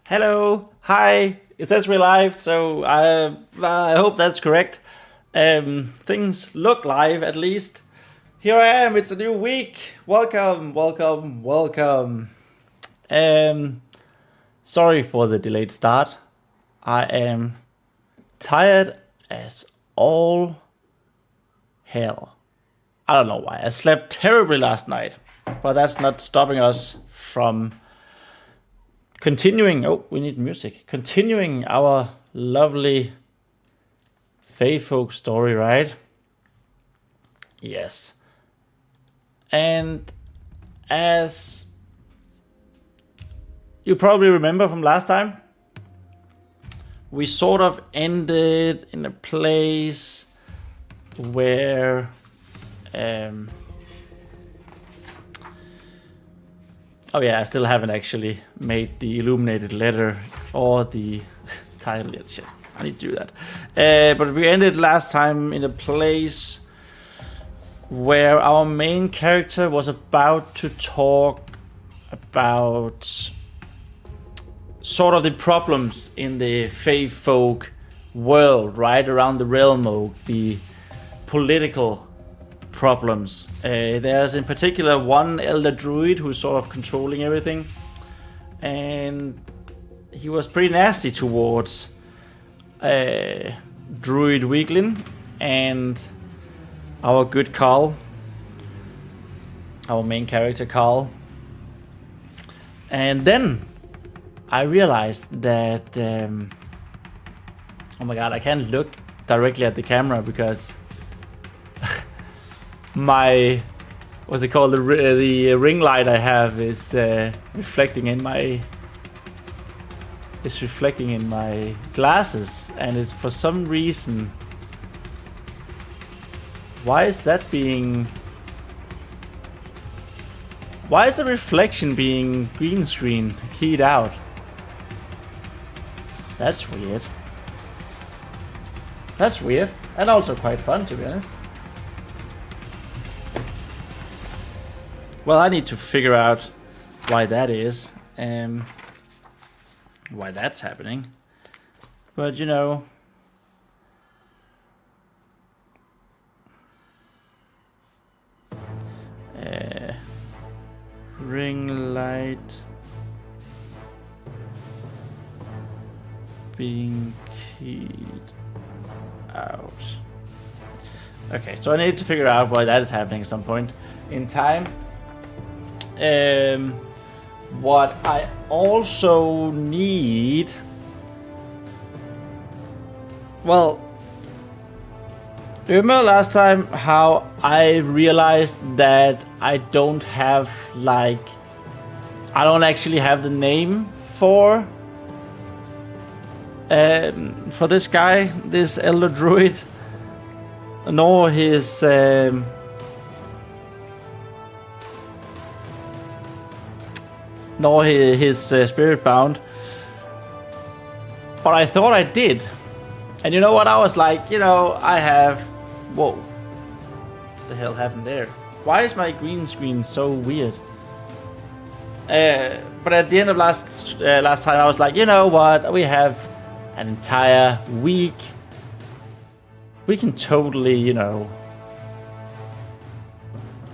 Hello, hi. It says we're live, so I hope that's correct. Things look live at least. Here I am. It's a new week. Welcome, welcome, welcome. Sorry for the delayed start. I am tired as all hell. I don't know why. I slept terribly last night, but that's not stopping us from continuing. Oh, we need music. Continuing our lovely Fae Folk story, right? Yes. And as you probably remember from last time, we sort of ended in a place where oh yeah, I still haven't actually made the illuminated letter or the title yet. Shit, I need to do that. But we ended last time in a place where our main character was about to talk about sort of the problems in the Fae Folk world, right around the realm of the political problems. There's in particular one elder druid who's sort of controlling everything, and he was pretty nasty towards druid Weaklin and our good Carl, our main character Carl. And then I realized that oh my god, I can't look directly at the camera because my, what's it called, the ring light I have is reflecting in my glasses, and it's for some reason, why is the reflection being green screen keyed out? That's weird. And also quite fun, to be honest. Well, I need to figure out why that is, why that's happening. But you know, ring light being keyed out. Okay, so I need to figure out why that is happening at some point in time. What I also need, well, remember last time how I realized that I don't actually have the name for this guy, this elder druid, nor his spirit bound, but I thought I did. And you know what, I was like, I have, whoa, what the hell happened there? Why is my green screen so weird? But at the end of last time I was like, you know what, we have an entire week, we can totally,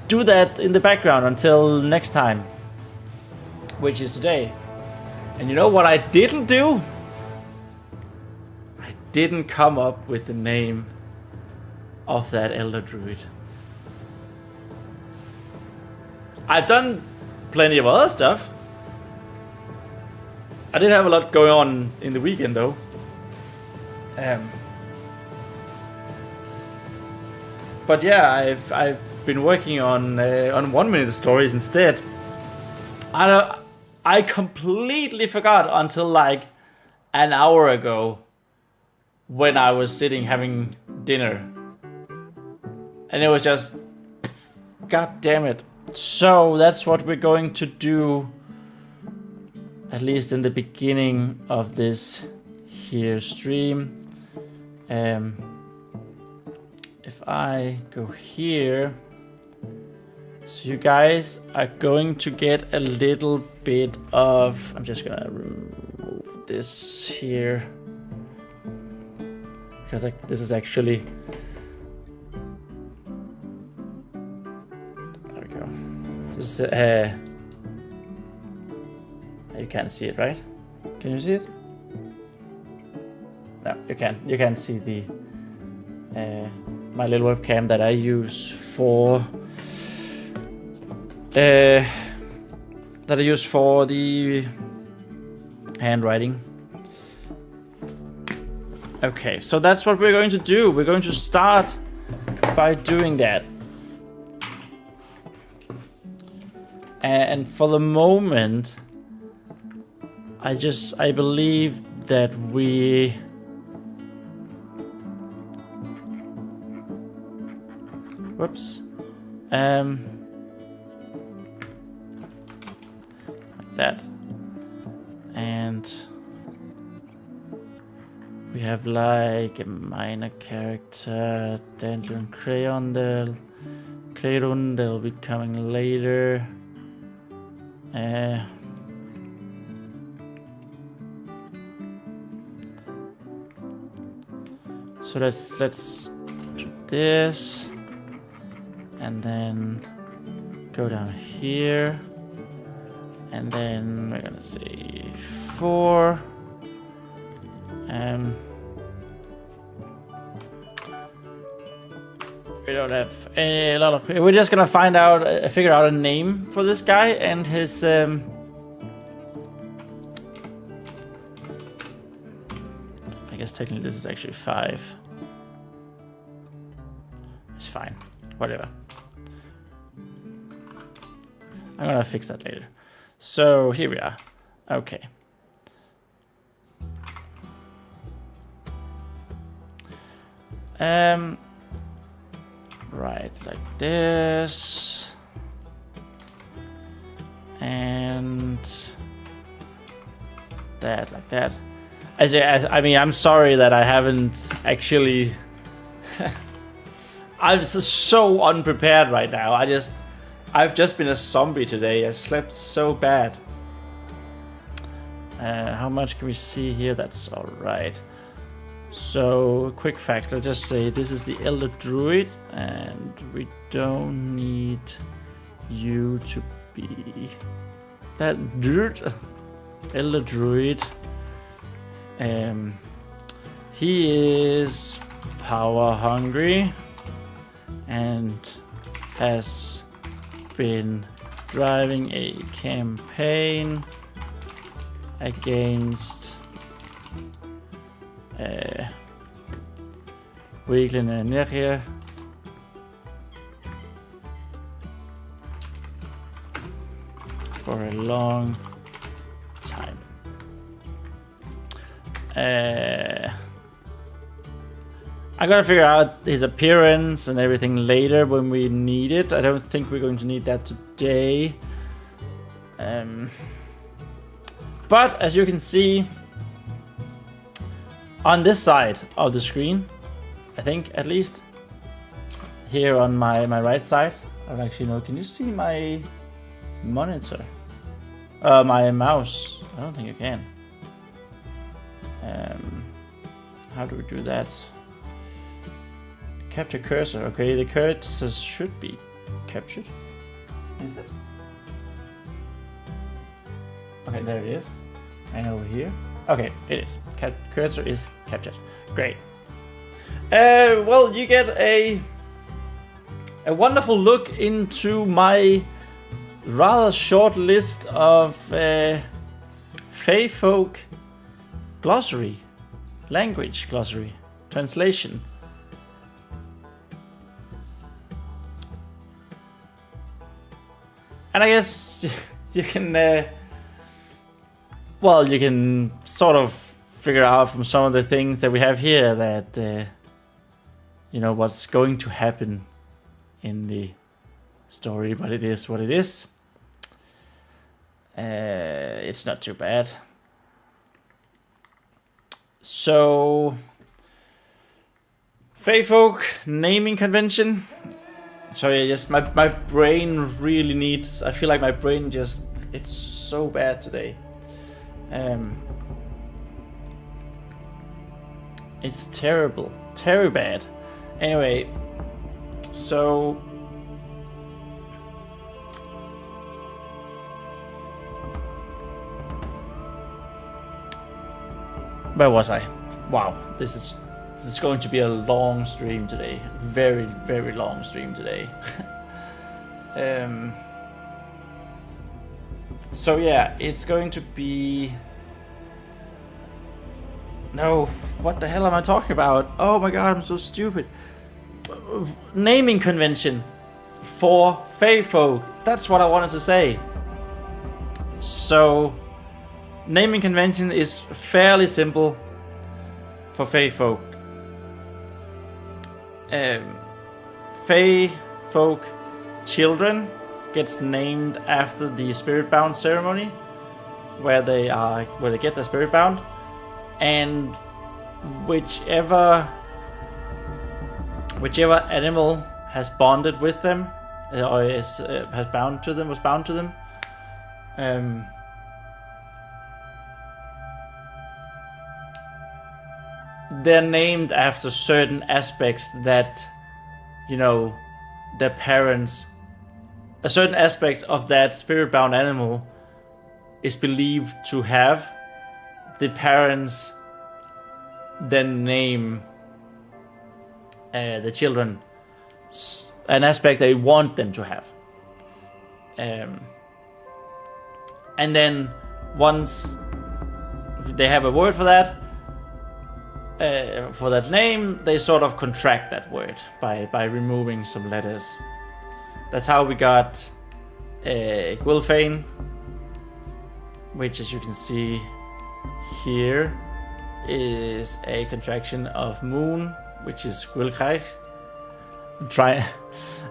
do that in the background until next time, which is today. And you know what I didn't do? I didn't come up with the name of that elder druid. I've done plenty of other stuff. I did have a lot going on in the weekend though. But yeah, I've been working on 1 minute stories instead. I completely forgot until like an hour ago when I was sitting having dinner. And it was just, god damn it. So that's what we're going to do, at least in the beginning of this here stream. If I go here, so you guys are going to get a little bit of, I'm just gonna remove this here, because like this is actually. There we go. This is you can't see it, right? Can you see it? No, you can. You can see the my little webcam that I use for the handwriting. Okay, so that's what we're going to do. We're going to start by doing that. And for the moment, I believe that we whoops. Like that. And we have like a minor character, Dandelion Crayon, that'll be coming later. So let's do this, and then go down here, and then we're gonna say 4. We don't have a lot of. We're just gonna figure out a name for this guy and his. I guess technically this is actually 5. It's fine, whatever. I'm gonna fix that later. So here we are. Okay. Right, like this, and that, like that. I mean, I'm sorry that I haven't actually. I'm so unprepared right now. I've just been a zombie today. I slept so bad. How much can we see here? That's all right. So, quick fact, let's just say this is the Elder Druid, and we don't need you to be that dirt. Elder Druid. He is power hungry and has been driving a campaign against weakling energy for a long time. I'm gonna figure out his appearance and everything later when we need it. I don't think we're going to need that today. But as you can see on this side of the screen, I think at least here on my right side, I don't actually know. Can you see my monitor? My mouse? I don't think you can. How do we do that? Capture cursor. Okay, the cursor should be captured. Is it? Okay, there it is. And over here. Okay, it is. Cursor is captured. Great. Well, you get a wonderful look into my rather short list of Fae Folk glossary, language glossary, translation. And I guess you can, well, you can sort of figure out from some of the things that we have here that, you know, what's going to happen in the story, but it is what it is. It's not too bad. So, Fae Folk naming convention. Sorry, just my brain really needs. I feel like my brain just, it's so bad today. It's terrible. Very bad. Anyway, so... where was I? Wow, this is going to be a long stream today. Very, very long stream today. So yeah, it's going to be... No, what the hell am I talking about? Oh my god, I'm so stupid. Naming convention for Fae Folk. That's what I wanted to say. So, naming convention is fairly simple for Fae Folk. Fae Folk children gets named after the spirit bound ceremony, where they get their spirit bound, and whichever animal has bonded with them or was bound to them, they're named after certain aspects that, you know, their parents, a certain aspect of that spirit bound animal is believed to have. The parents then name the children an aspect they want them to have. And then once they have a word for that name, they sort of contract that word by removing some letters. That's how we got Gwilfane, which, as you can see here, is a contraction of moon, which is Gwilchai,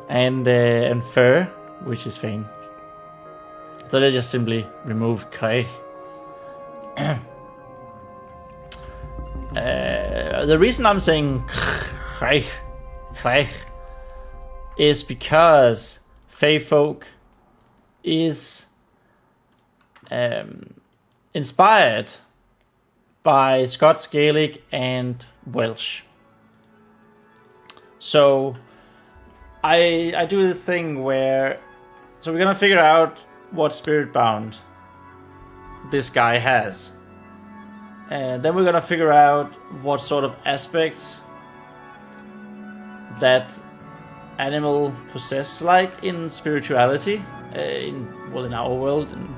and fur, which is Fane. So they just simply remove Kai. The reason I'm saying Kai is because Fae Folk is inspired by Scots Gaelic and Welsh. So I do this thing where, so we're gonna figure out what spirit bound this guy has, and then we're gonna figure out what sort of aspects that animal possess, like in spirituality, in our world, and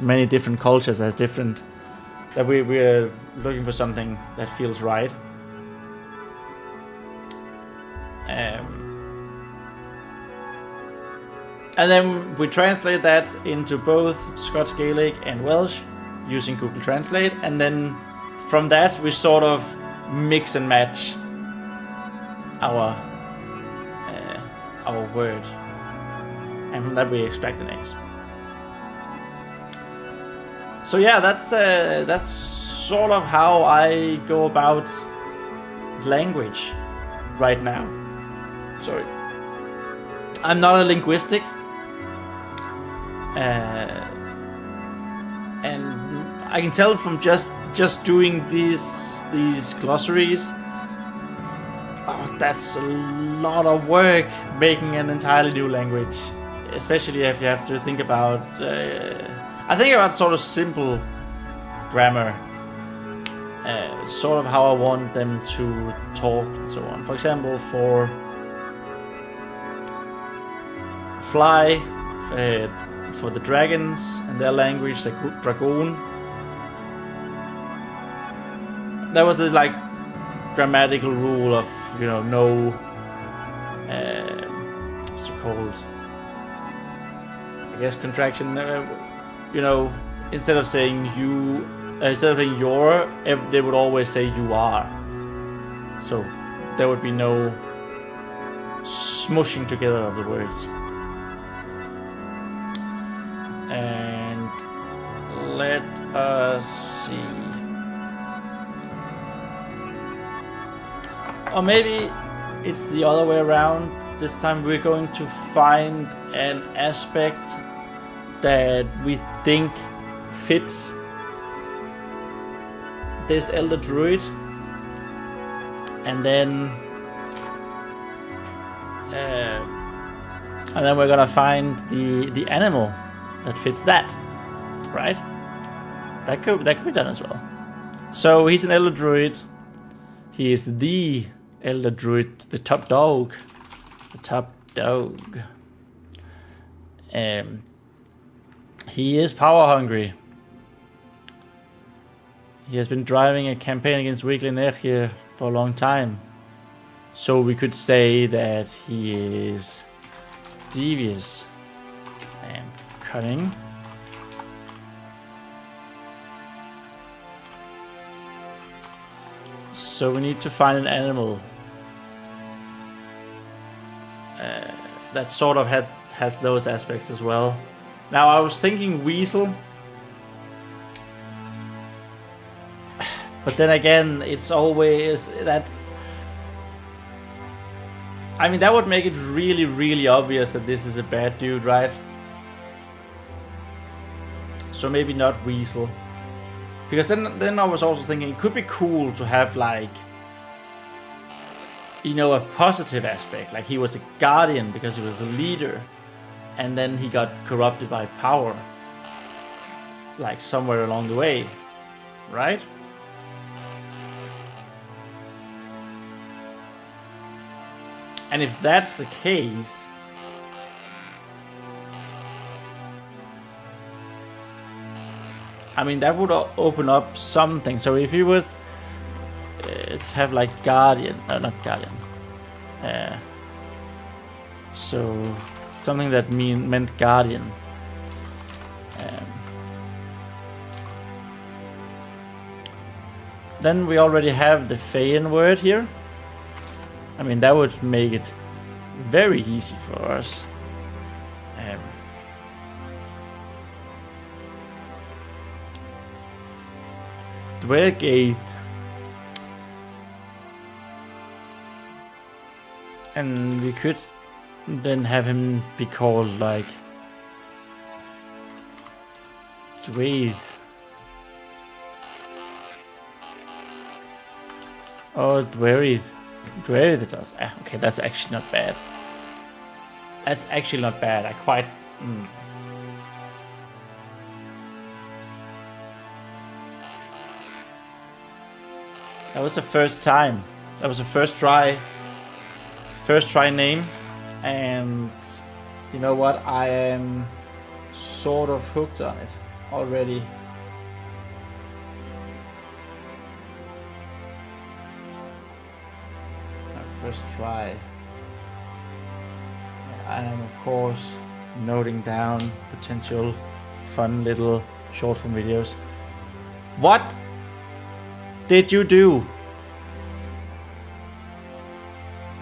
many different cultures has different, that we're looking for something that feels right. And then we translate that into both Scots Gaelic and Welsh using Google Translate, and then from that we sort of mix and match our word, and from that we extract the names. So yeah, that's sort of how I go about language right now. Sorry, I'm not a linguistic, and I can tell from just doing these glossaries. Oh, that's a lot of work making an entirely new language, especially if you have to think about. I think about sort of simple grammar, sort of how I want them to talk and so on. For example, for fly, for the dragons and their language, the dragoon, there was this like grammatical rule of, you know, no, what's it called? I guess contraction. You know, instead of saying you, instead of saying your, they would always say you are. So there would be no smushing together of the words. And let us see. Or maybe it's the other way around. This time we're going to find an aspect that we think fits this elder druid, And then we're gonna find the animal that fits that, right? That could be done as well. So he's an elder druid. He is the elder druid, the top dog. The top dog. He is power hungry. He has been driving a campaign against woodland here for a long time. So we could say that he is devious and cunning. So we need to find an animal that sort of has those aspects as well. Now I was thinking weasel, but then again, it's always that. I mean, that would make it really, really obvious that this is a bad dude, right? So maybe not weasel. Because then I was also thinking it could be cool to have, like, you know, a positive aspect. Like he was a guardian because he was a leader. And then he got corrupted by power. Like somewhere along the way. Right? And if that's the case, I mean, that would open up something. So if you would have like guardian, not guardian. So something that meant guardian. Then we already have the Faean word here. I mean, that would make it very easy for us. Dwergate. And we could then have him be called like Dweid. Oh, Dweid. Dweid does. Okay, that's actually not bad. That's actually not bad. I quite. That was the first time. That was the first try. First try name. And you know what? I am sort of hooked on it already. First try. I am of course noting down potential fun little short form videos. What did you do?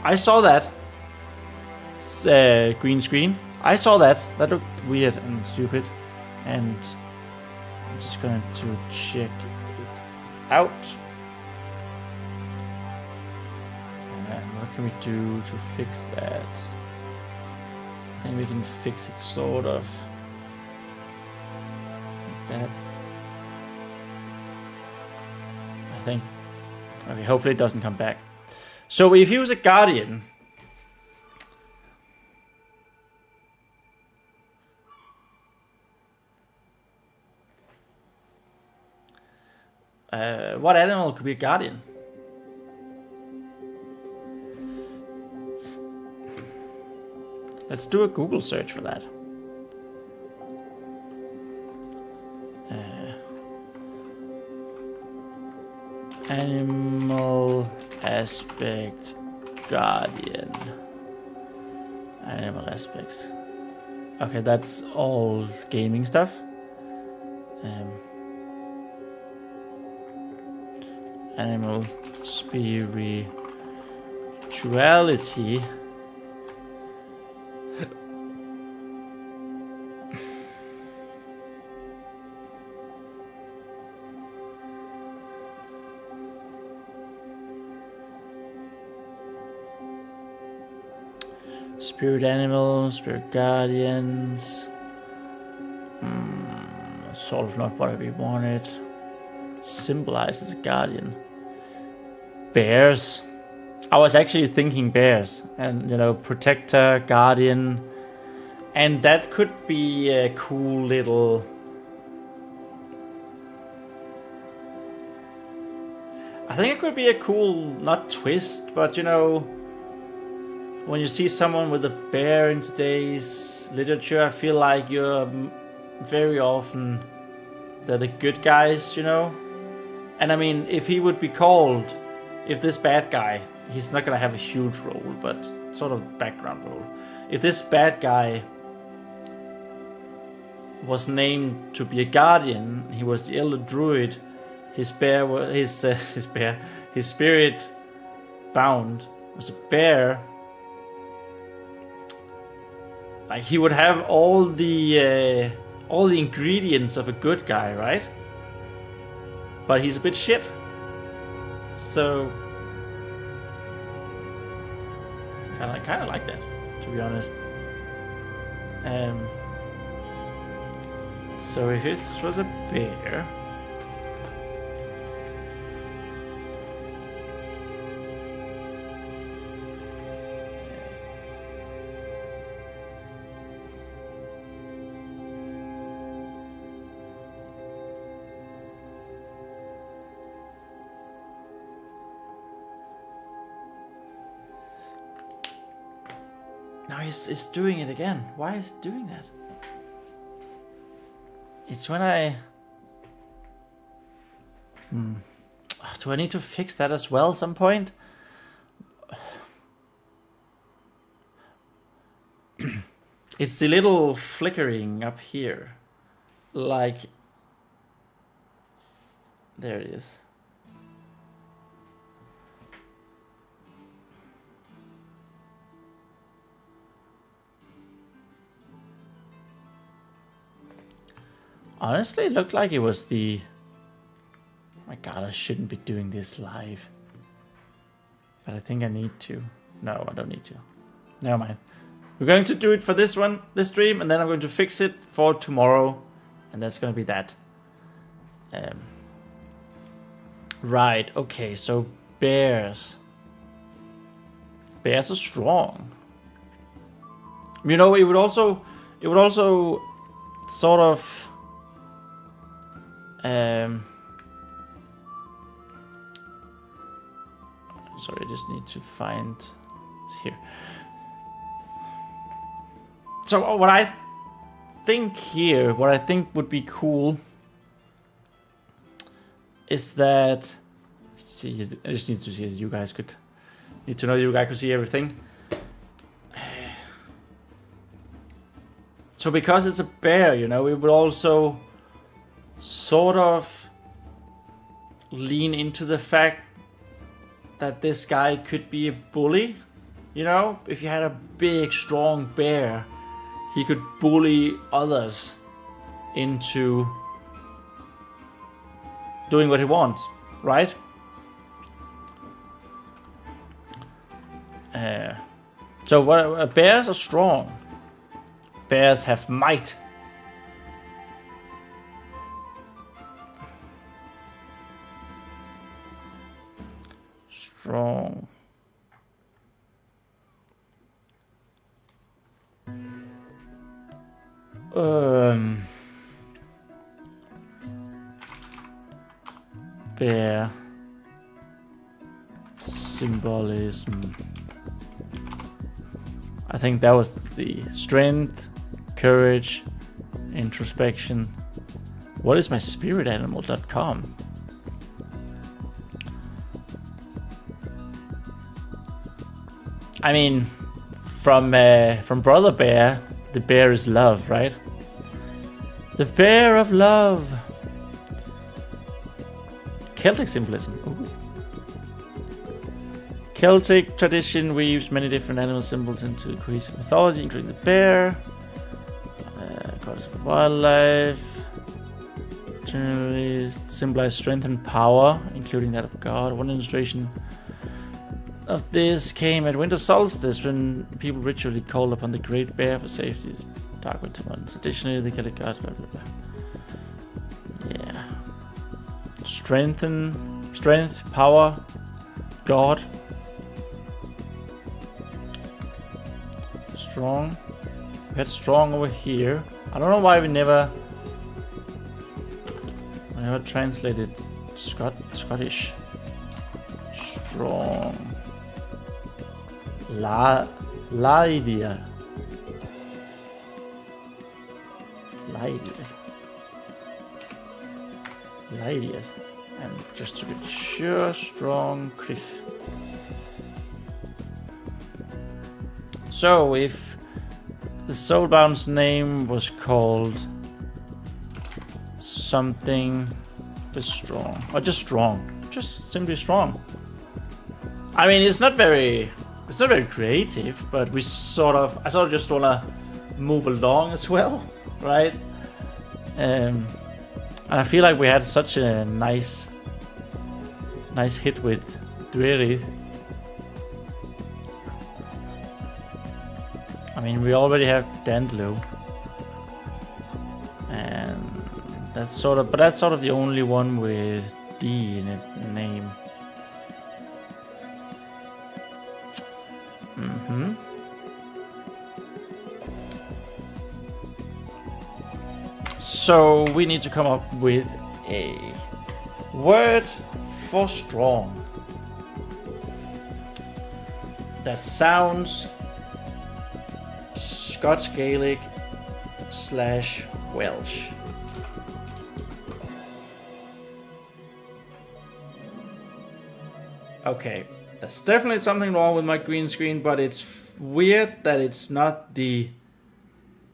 I saw that. Green screen. I saw that. That looked weird and stupid. And I'm just going to check it out. And what can we do to fix that? I think we can fix it sort of like that. I think. Okay, hopefully it doesn't come back. So if he was a guardian, what animal could be a guardian? Let's do a Google search for that. Animal aspect guardian. Animal aspects. Okay, that's all gaming stuff. Animal spirituality. Spirit animals, spirit guardians. Sort of not what we wanted. Symbolizes a guardian. Bears. I was actually thinking bears, and you know, protector, guardian, and that could be a cool little. I think it could be a cool, not twist, but you know, when you see someone with a bear in today's literature, I feel like you're very often they're the good guys, you know? And I mean, if he would be called, if this bad guy, he's not gonna have a huge role, but sort of background role. If this bad guy was named to be a guardian, he was the elder druid, his spirit bound was a bear. Like he would have all the ingredients of a good guy, right? But he's a bit shit. So kind of like that, to be honest. So if this was a bear. Now he's doing it again. Why is it doing that? It's when I... Do I need to fix that as well at some point? It's the little flickering up here. Like... There it is. Honestly, it looked like it was the... Oh my god, I shouldn't be doing this live. But I think I need to. No, I don't need to. Never mind. We're going to do it for this stream, and then I'm going to fix it for tomorrow. And that's going to be that. Right, okay, so bears. Bears are strong. You know, it would also sort of... sorry, I just need to find it's here. So what I think would be cool is that see, I just need to see that you guys could see everything. So because it's a bear, you know, it would also sort of lean into the fact that this guy could be a bully. You know, if you had a big, strong bear, he could bully others into doing what he wants, right? So bears are strong. Bears have might. Strong. Bear symbolism. I think that was the strength, courage, introspection. What is my spiritanimal.com? I mean, from Brother Bear, the bear is love, right? The bear of love. Celtic symbolism. Ooh. Celtic tradition weaves many different animal symbols into cohesive mythology, including the bear, goddess of wildlife. Generally symbolize strength and power, including that of God. One illustration of this came at winter solstice when people ritually called upon the great bear for safety. Dark winter months. Additionally, the Celtic gods, blah blah blah. Yeah. Strength, power, God. strong. We had strong over here. I don't know why we never translated Scottish. Strong. Laidir. And just to be sure, strong Criff. So if the Soulbound's name was called something with strong, or just strong, just simply strong. I mean, it's not very creative, but I sort of just wanna move along as well, right? And I feel like we had such a nice hit with Dair. I mean, we already have Dandlo, and that's sort of the only one with D in its name. So we need to come up with a word for strong that sounds Scots Gaelic / Welsh. Okay, there's definitely something wrong with my green screen, but it's weird that it's not the...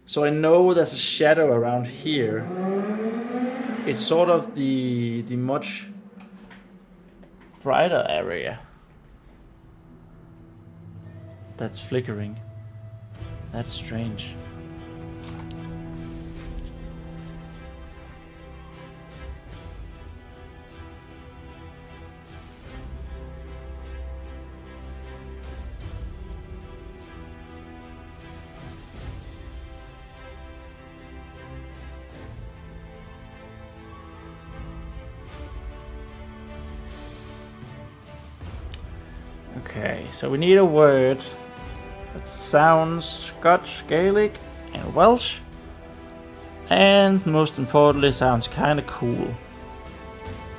So I know there's a shadow around here. It's sort of the much brighter area that's flickering. That's strange. Okay, so we need a word that sounds Scotch, Gaelic, and Welsh, and most importantly, sounds kind of cool,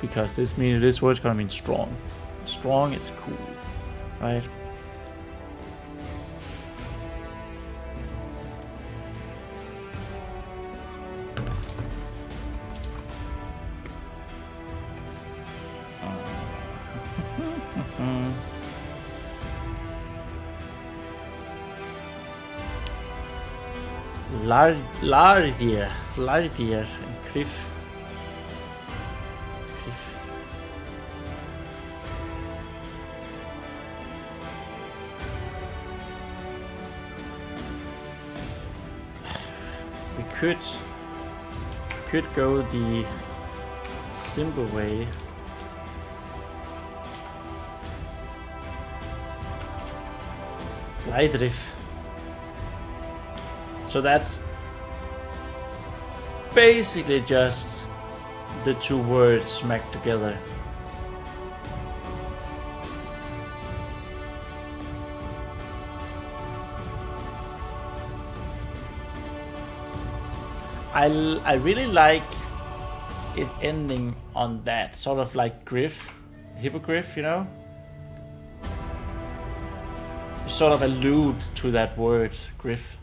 because this word's gonna mean strong. Strong is cool, right? Lardier and Criff. We could go the simple way. Leidrif. So that's basically just the two words smacked together. I really like it ending on that, sort of like Griff, hippogriff, you know? You sort of allude to that word, Griff,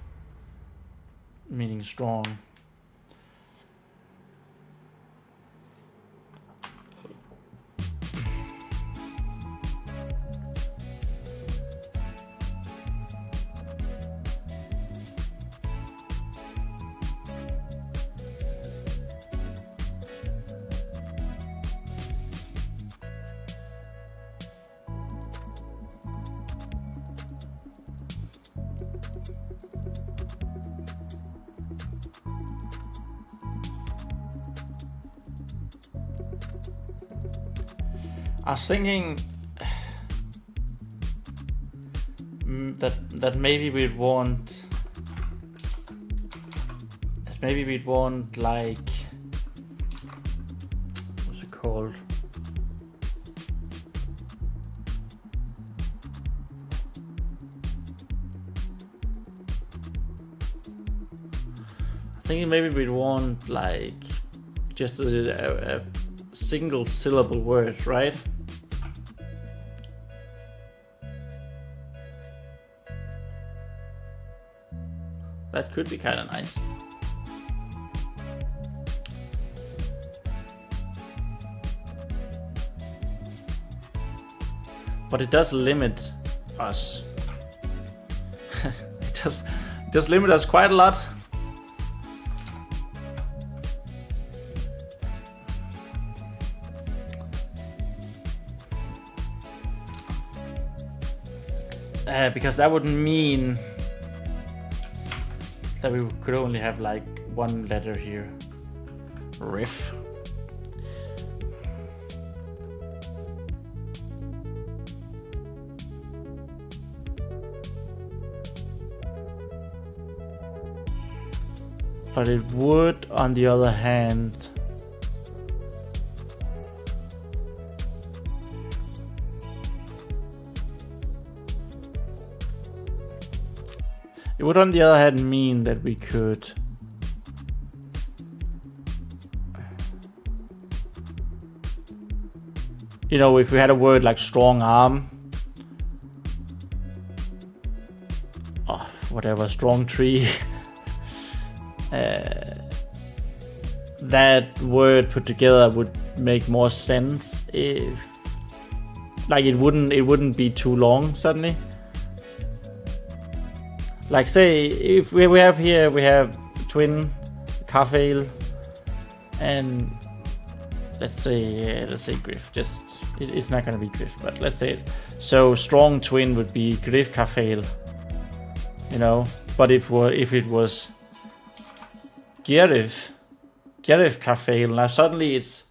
meaning strong. I was thinking that maybe we'd want like, what's it called? thinking maybe we'd want like just a single syllable word, right? That could be kind of nice. But it does limit us. it does limit us quite a lot. Because that would mean that we could only have like one letter here. Riff. But it would, on the other hand, mean that we could if we had a word like strong arm, or whatever, strong tree, that word put together would make more sense if, like, it wouldn't be too long suddenly. Like, say if we have twin, Fae, and let's say Griff. Just it's not gonna be Griff, but let's say it. So strong twin would be Griff Fae, But if it was Gerif Fae, now suddenly it's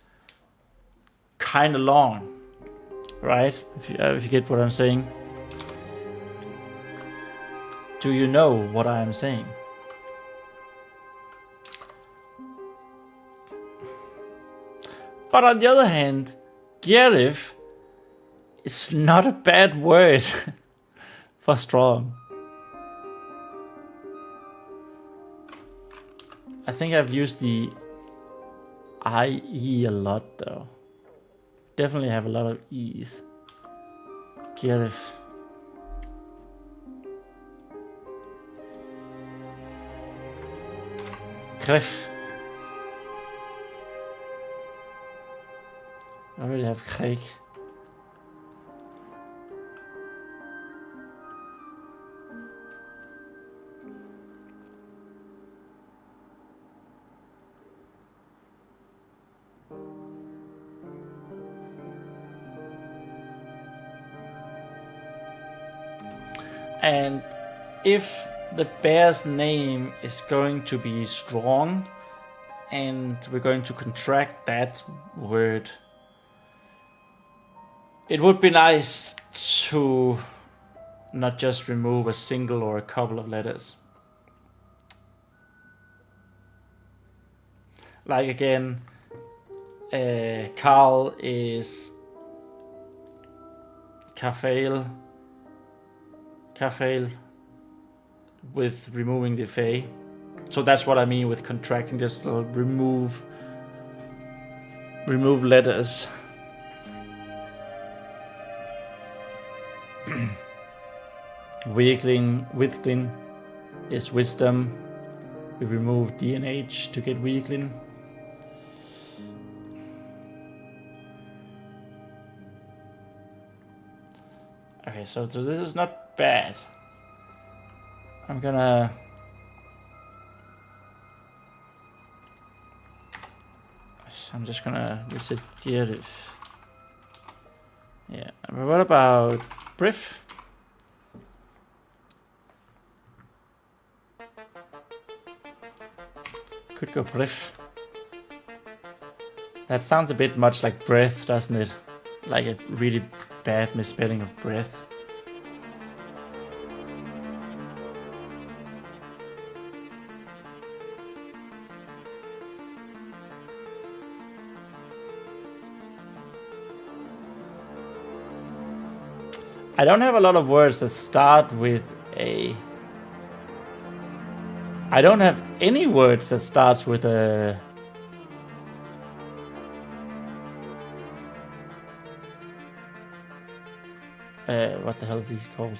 kind of long, right? If you get what I'm saying. Do you know what I am saying? But on the other hand, Gerif is not a bad word for strong. I think I've used the IE a lot though. Definitely have a lot of E's. Gerif. Griff. I already have Craig. And if the bear's name is going to be strong, and we're going to contract that word, it would be nice to not just remove a single or a couple of letters. Like again, Carl is Cafail with removing the Fae. So that's what I mean with contracting, just remove letters. Weakling is wisdom. We remove D and H to get weakling. Okay, so this is not bad. I'm just gonna visit Gerif. Yeah, but what about Briff? Could go Briff. That sounds a bit much like breath, doesn't it? Like a really bad misspelling of breath. I don't have a lot of words that start with a... I don't have any words that starts with a... what the hell are these called?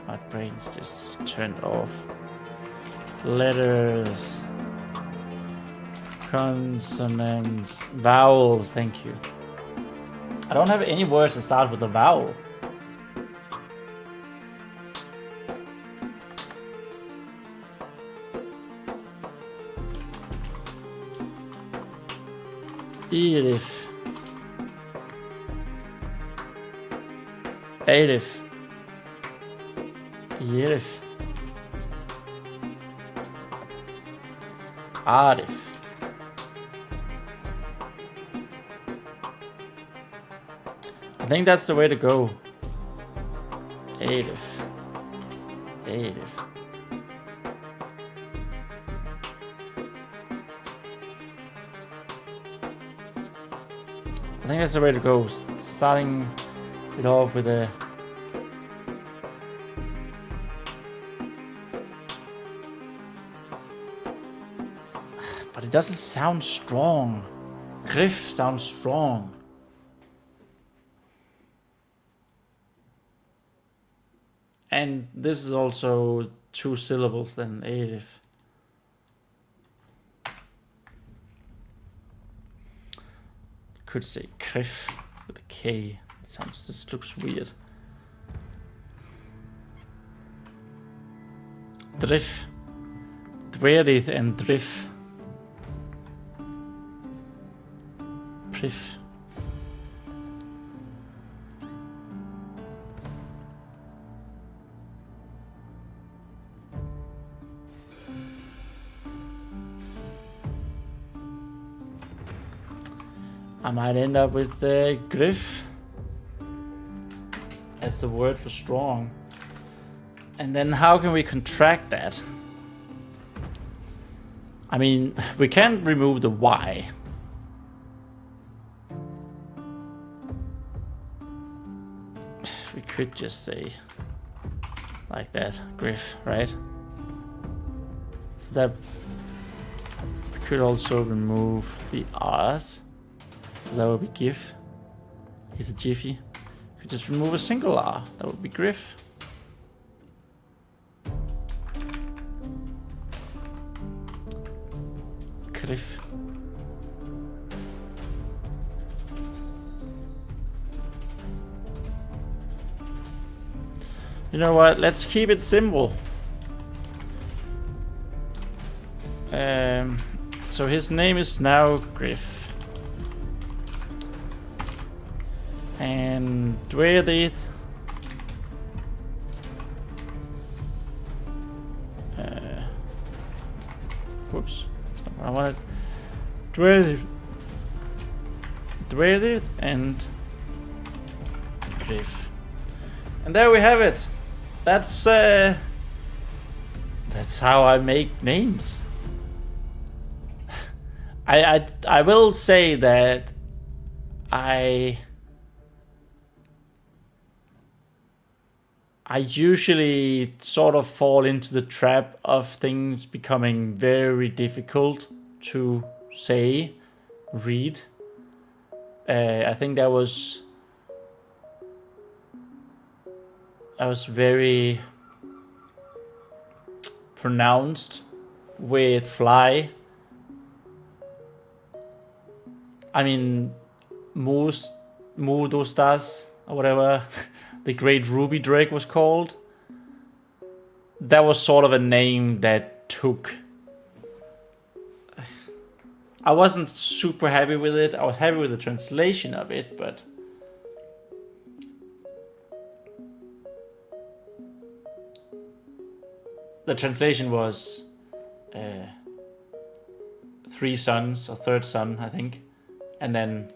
My brain's just turned off. Letters. Consonants. Vowels, thank you. I don't have any words that start with a vowel. Elif. Elif. Elif. Arif. I think that's the way to go. Elif. Elif. I think that's the way to go. Starting it off with a... But it doesn't sound strong. Griff sounds strong. And this is also 2 syllables then Elif. Could say Griff with a K. It sounds, this looks weird. Drif. Dwerith and Drif. Prif. I might end up with griff as the word for strong. And then how can we contract that? I mean, we can't remove the Y. We could just say like that, griff, right? So that we could also remove the R's. So that would be GIF. He's a Jiffy. Could just remove a single R. That would be Griff. Griff. You know what? Let's keep it simple. So his name is now Griff. And Dwerith. Whoops. That's not what I wanted. Dwerith and Griff. And there we have it. That's how I make names. I will say that I usually sort of fall into the trap of things becoming very difficult to say, read. I think that was very pronounced with Fly. I mean, Mudostas or whatever the Great Ruby Drake was called. That was sort of a name that took. I wasn't super happy with it. I was happy with the translation of it, but the translation was 3 sons or third son, I think, and then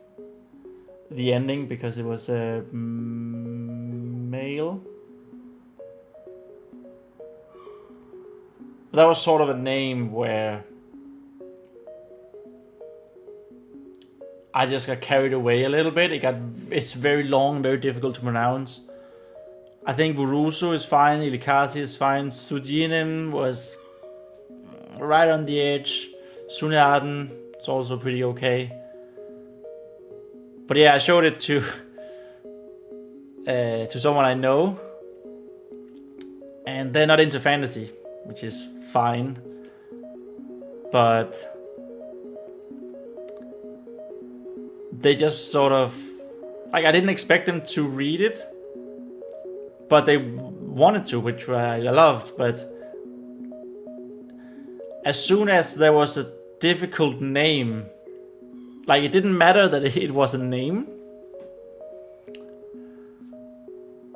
the ending because it was a male. That was sort of a name where I just got carried away a little bit. It's very long, very difficult to pronounce. I think Vurusu is fine, Ilikati is fine, Studinem was right on the edge, Sunearden is also pretty okay. But yeah, I showed it to someone I know, and they're not into fantasy, which is fine. But they just sort of, like, I didn't expect them to read it, but they wanted to, which I loved. But as soon as there was a difficult name, like, it didn't matter that it was a name,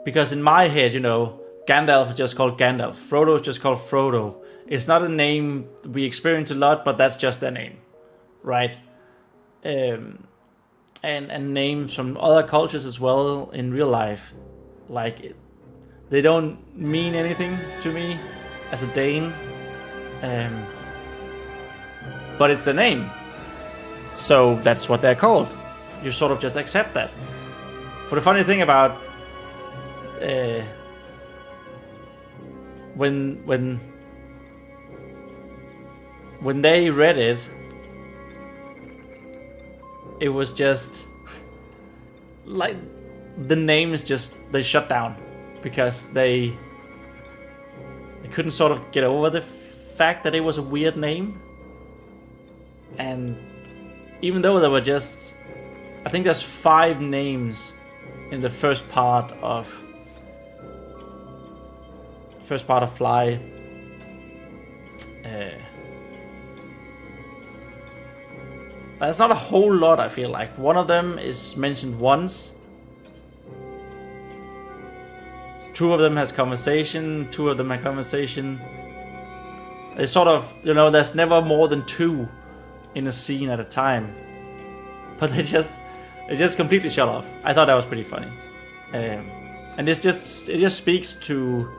because in my head, you know, Gandalf is just called Gandalf, Frodo is just called Frodo. It's not a name we experience a lot, but that's just their name, right? And names from other cultures as well in real life, like, they don't mean anything to me as a Dane, but it's a name, so that's what they're called. You sort of just accept that. But the funny thing about when they read it, it was just like the names just, they shut down because they couldn't sort of get over the fact that it was a weird name. And even though there were just, I think there's 5 names in the first part of Fly. That's not a whole lot, I feel like. One of them is mentioned once. 2 of them has conversation. 2 of them have conversation. It's sort of, you know, there's never more than 2 in a scene at a time. But it just completely shut off. I thought that was pretty funny. And it just speaks to,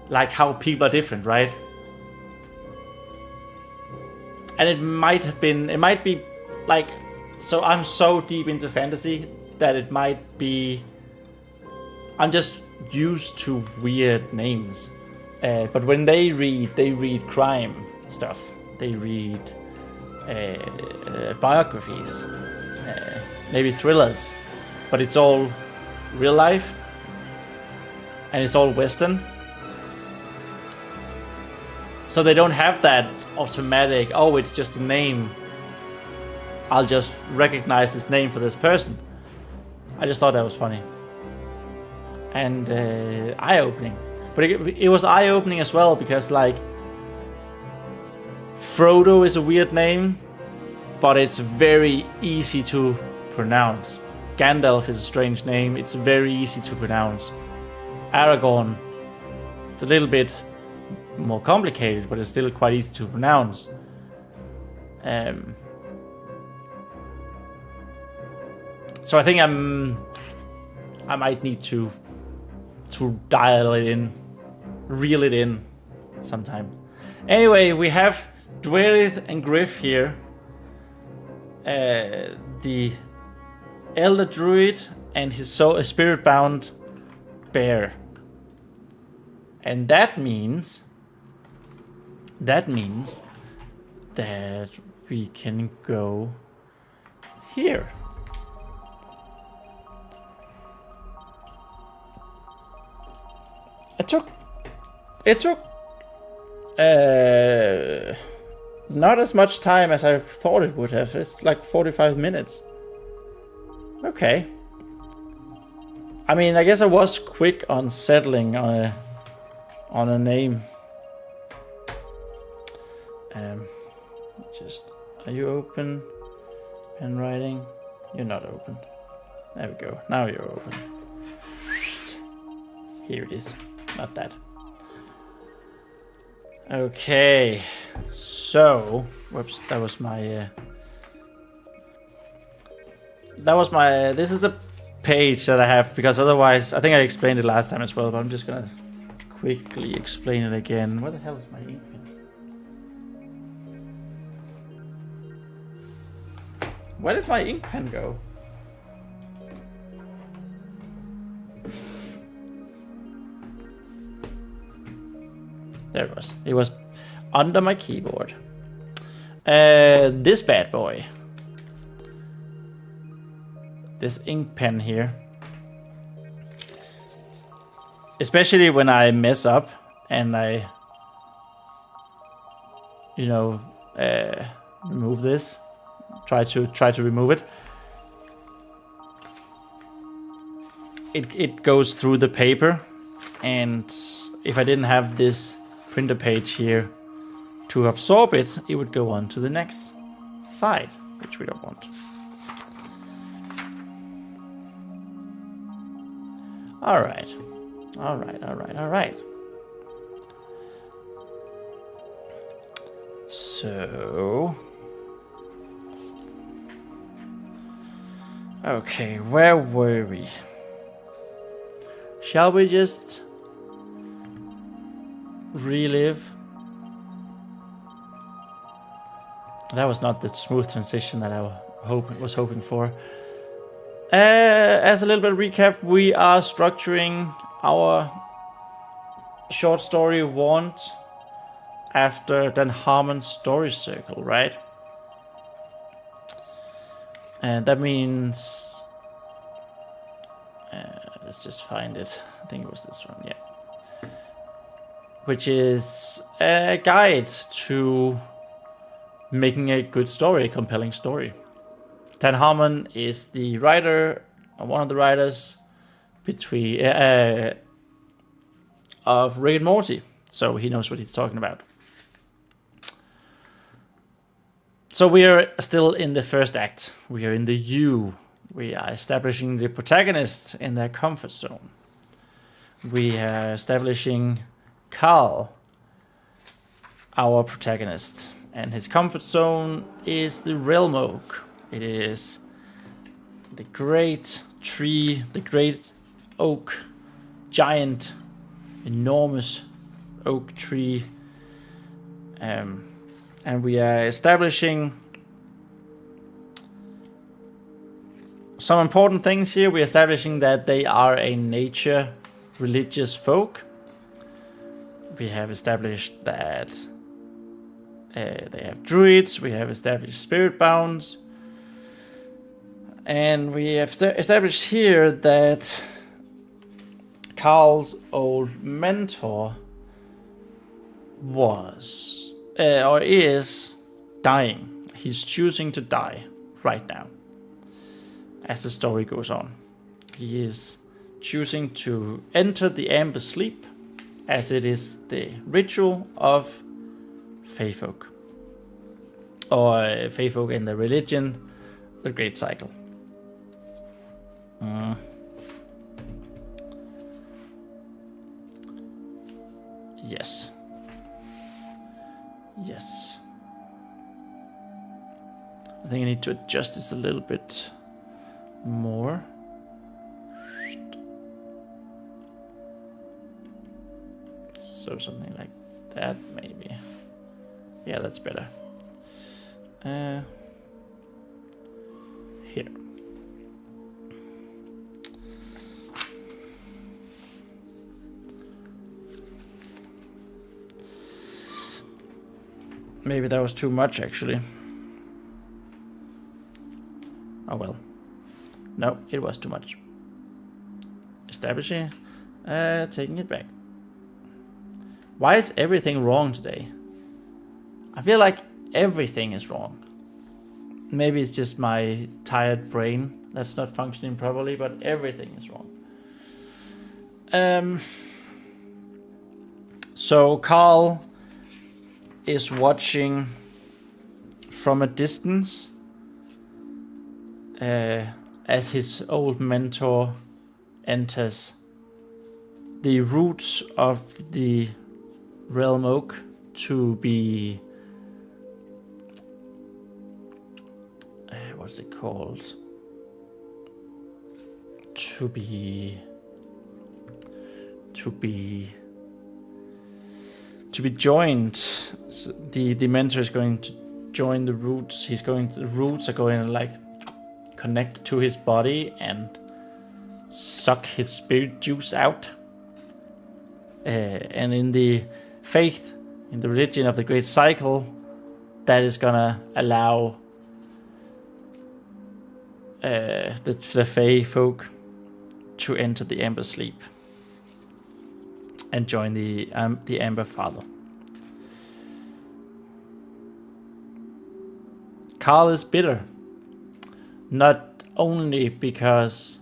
like, how people are different, right? And it might be like, so I'm so deep into fantasy that it might be, I'm just used to weird names. But when they read crime stuff. They read biographies, maybe thrillers, but it's all real life and it's all Western. So they don't have that automatic, oh, it's just a name, I'll just recognize this name for this person. I just thought that was funny. And eye-opening. But it was eye-opening as well, because, like, Frodo is a weird name, but it's very easy to pronounce. Gandalf is a strange name, it's very easy to pronounce. Aragorn, it's a little bit more complicated, but it's still quite easy to pronounce. So I think I might need to dial it in, reel it in sometime. Anyway, we have Dwerith and Griff here. The Elder Druid and his spirit-bound bear. And that means that we can go here. It took not as much time as I thought it would have. It's like 45 minutes. Okay. I mean, I guess I was quick on settling on a name. Are you open? Pen writing? You're not open. There we go. Now you're open. Here it is. Not that. Okay. So, whoops, that was my. This is a page that I have, because otherwise, I think I explained it last time as well, but I'm just gonna quickly explain it again. Where the hell is my ink pen? Where did my ink pen go? There it was. It was under my keyboard. This bad boy. This ink pen here. Especially when I mess up and I, you know, remove this. Try to remove it. It goes through the paper, and if I didn't have this printer page here to absorb it, it would go on to the next side, which we don't want. All right. So, okay, where were we? Shall we just relive? That was not the smooth transition that I was hoping for. As a little bit of recap, we are structuring our short story Want after Dan Harmon's story circle, right? And that means... let's just find it. I think it was this one, yeah. Which is a guide to making a good story, a compelling story. Dan Harmon is the writer, one of the writers between of Rick and Morty, so he knows what he's talking about. So we are still in the first act. We are in the U. We are establishing the protagonists in their comfort zone. We are establishing Carl, our protagonist, and his comfort zone is the realm oak. It is the great tree, the great oak, giant, enormous oak tree. And we are establishing some important things here. We're establishing that they are a nature religious folk. We have established that they have druids. We have established spirit bounds. And we have established here that Carl's old mentor was, or is, dying. He's choosing to die right now. As the story goes on, he is choosing to enter the amber sleep, as it is the ritual of Fae Folk, or Fae Folk in the religion, the Great Cycle. Yes. Yes. I think I need to adjust this a little bit more. So something like that, maybe. Yeah, that's better. Here. Maybe that was too much, actually. Oh well. No, it was too much. Establishing, taking it back. Why is everything wrong today? I feel like everything is wrong. Maybe it's just my tired brain that's not functioning properly, but everything is wrong. So Carl is watching from a distance as his old mentor enters the roots of the realm oak to be what's it called? To be joined. So the mentor is going to join the roots. The roots are going to like connect to his body and suck his spirit juice out. And in the faith, in the religion of the Great Cycle, that is gonna allow the Fae Folk to enter the Amber Sleep and join the Amber Father. Carl is bitter, not only because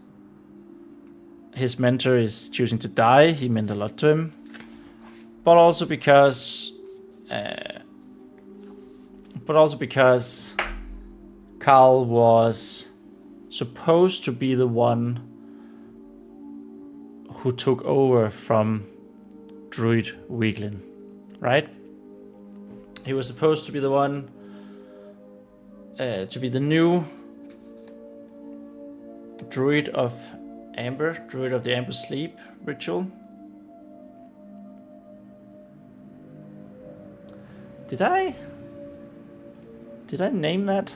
his mentor is choosing to die, he meant a lot to him, but also because Carl was supposed to be the one who took over from Druid Weaklin, right? He was supposed to be the one to be the new Druid of Amber, Druid of the Amber Sleep ritual. Did I name that?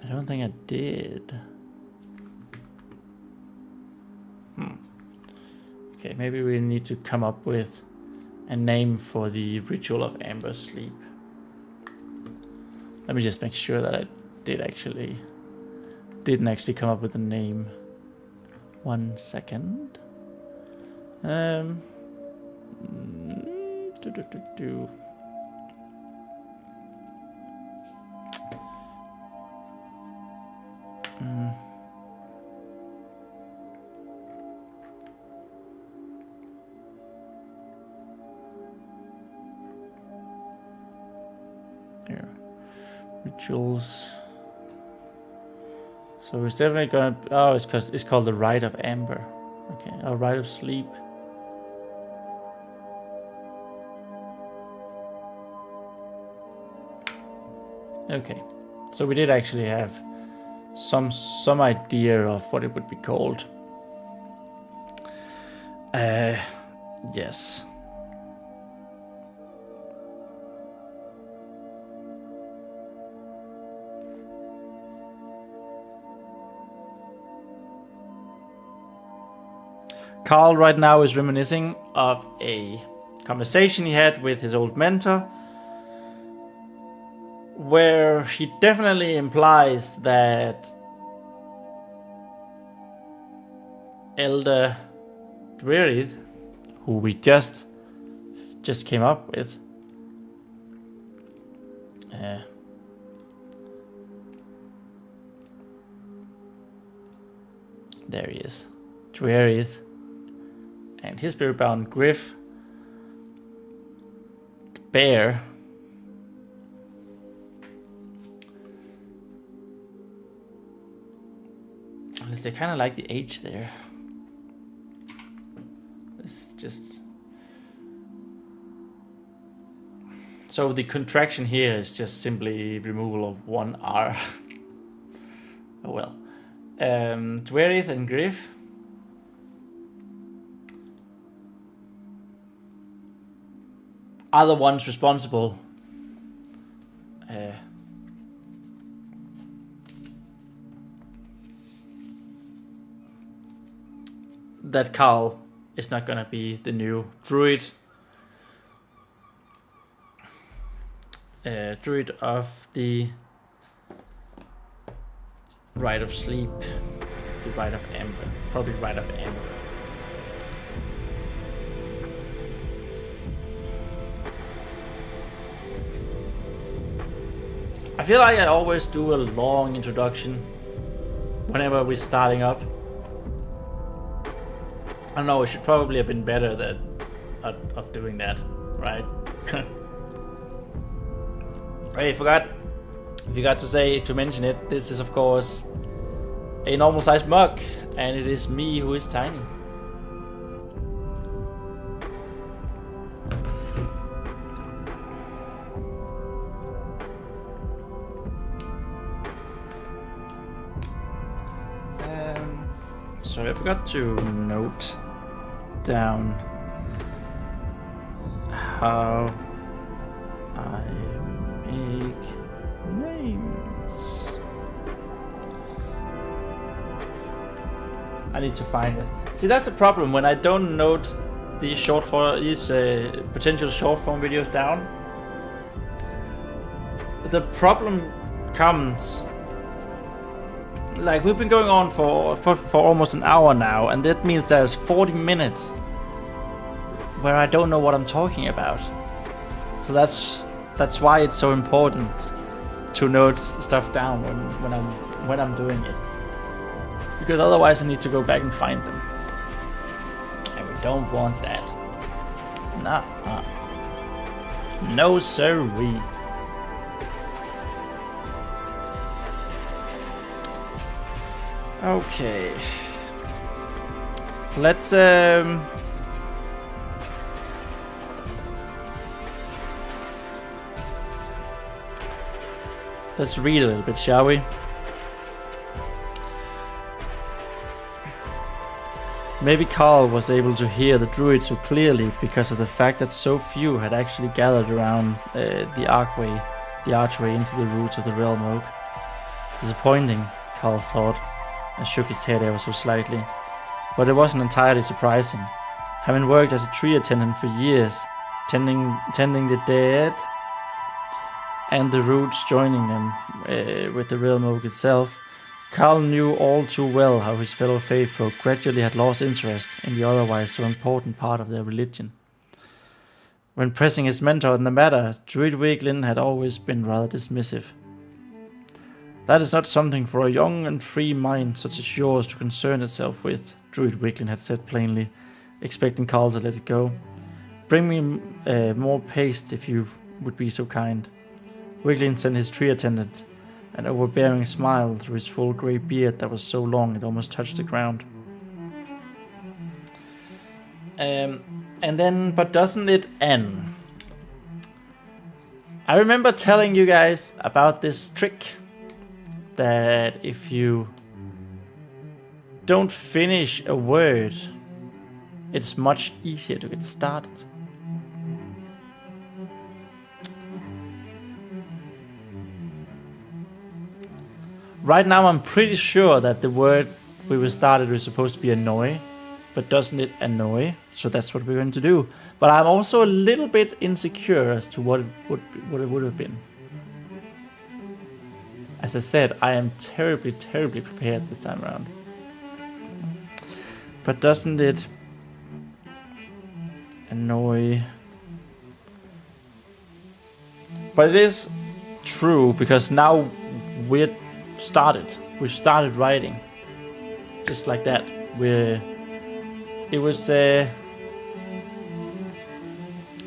I don't think I did. Okay, maybe we need to come up with a name for the ritual of Amber Sleep. Let me just make sure that I didn't actually come up with a name. 1 second. Here. Rituals. So it's definitely gonna. Oh, it's because it's called the Rite of Amber. Okay, a Rite of Sleep. Okay, so we did actually have some idea of what it would be called. Yes. Carl right now is reminiscing of a conversation he had with his old mentor, where he definitely implies that Elder Dwerith, who we just came up with, there he is, Dwerith, and his spirit-bound Griff, the bear, they kind of like the H there. It's just... So the contraction here is just simply removal of one R. Oh well. Dwerith and Griff. Are the ones responsible that Carl is not gonna be the new druid. Druid of the Rite of Sleep, the Rite of Amber, probably Rite of Amber. I feel like I always do a long introduction whenever we're starting up. I don't know, it should probably have been better of doing that, right? I forgot to mention it. This is of course a normal sized mug, and it is me who is tiny. Sorry, I forgot to note down how I make names. need to find it. See, that's a problem when I don't note these potential short form videos down. The problem comes, like, we've been going on for almost an hour now, and that means there's 40 minutes where I don't know what I'm talking about. So that's why it's so important to note stuff down when I'm doing it, because otherwise I need to go back and find them, and we don't want that. Nah, no sirree. Okay, let's read a little bit, shall we? Maybe Carl was able to hear the druid so clearly because of the fact that so few had actually gathered around the archway into the roots of the realm oak. Disappointing, Carl thought, and shook his head ever so slightly. But it wasn't entirely surprising. Having worked as a tree attendant for years, tending the dead and the roots joining them with the realm oak itself, Carl knew all too well how his fellow Fae Folk gradually had lost interest in the otherwise so important part of their religion. When pressing his mentor on the matter, Druid Wiglin had always been rather dismissive. That is not something for a young and free mind such as yours to concern itself with, Druid Wiglin had said plainly, expecting Carl to let it go. Bring me more paste if you would be so kind. Wiglin sent his tree attendant an overbearing smile through his full grey beard that was so long it almost touched the ground. And then, but doesn't it end? I remember telling you guys about this trick that if you don't finish a word, it's much easier to get started. Right now I'm pretty sure that the word we started was supposed to be annoy, but doesn't it annoy? So that's what we're going to do. But I'm also a little bit insecure as to what it would have been. As I said, I am terribly prepared this time around. But doesn't it annoy? But it is true, because now we've started writing. Just like that.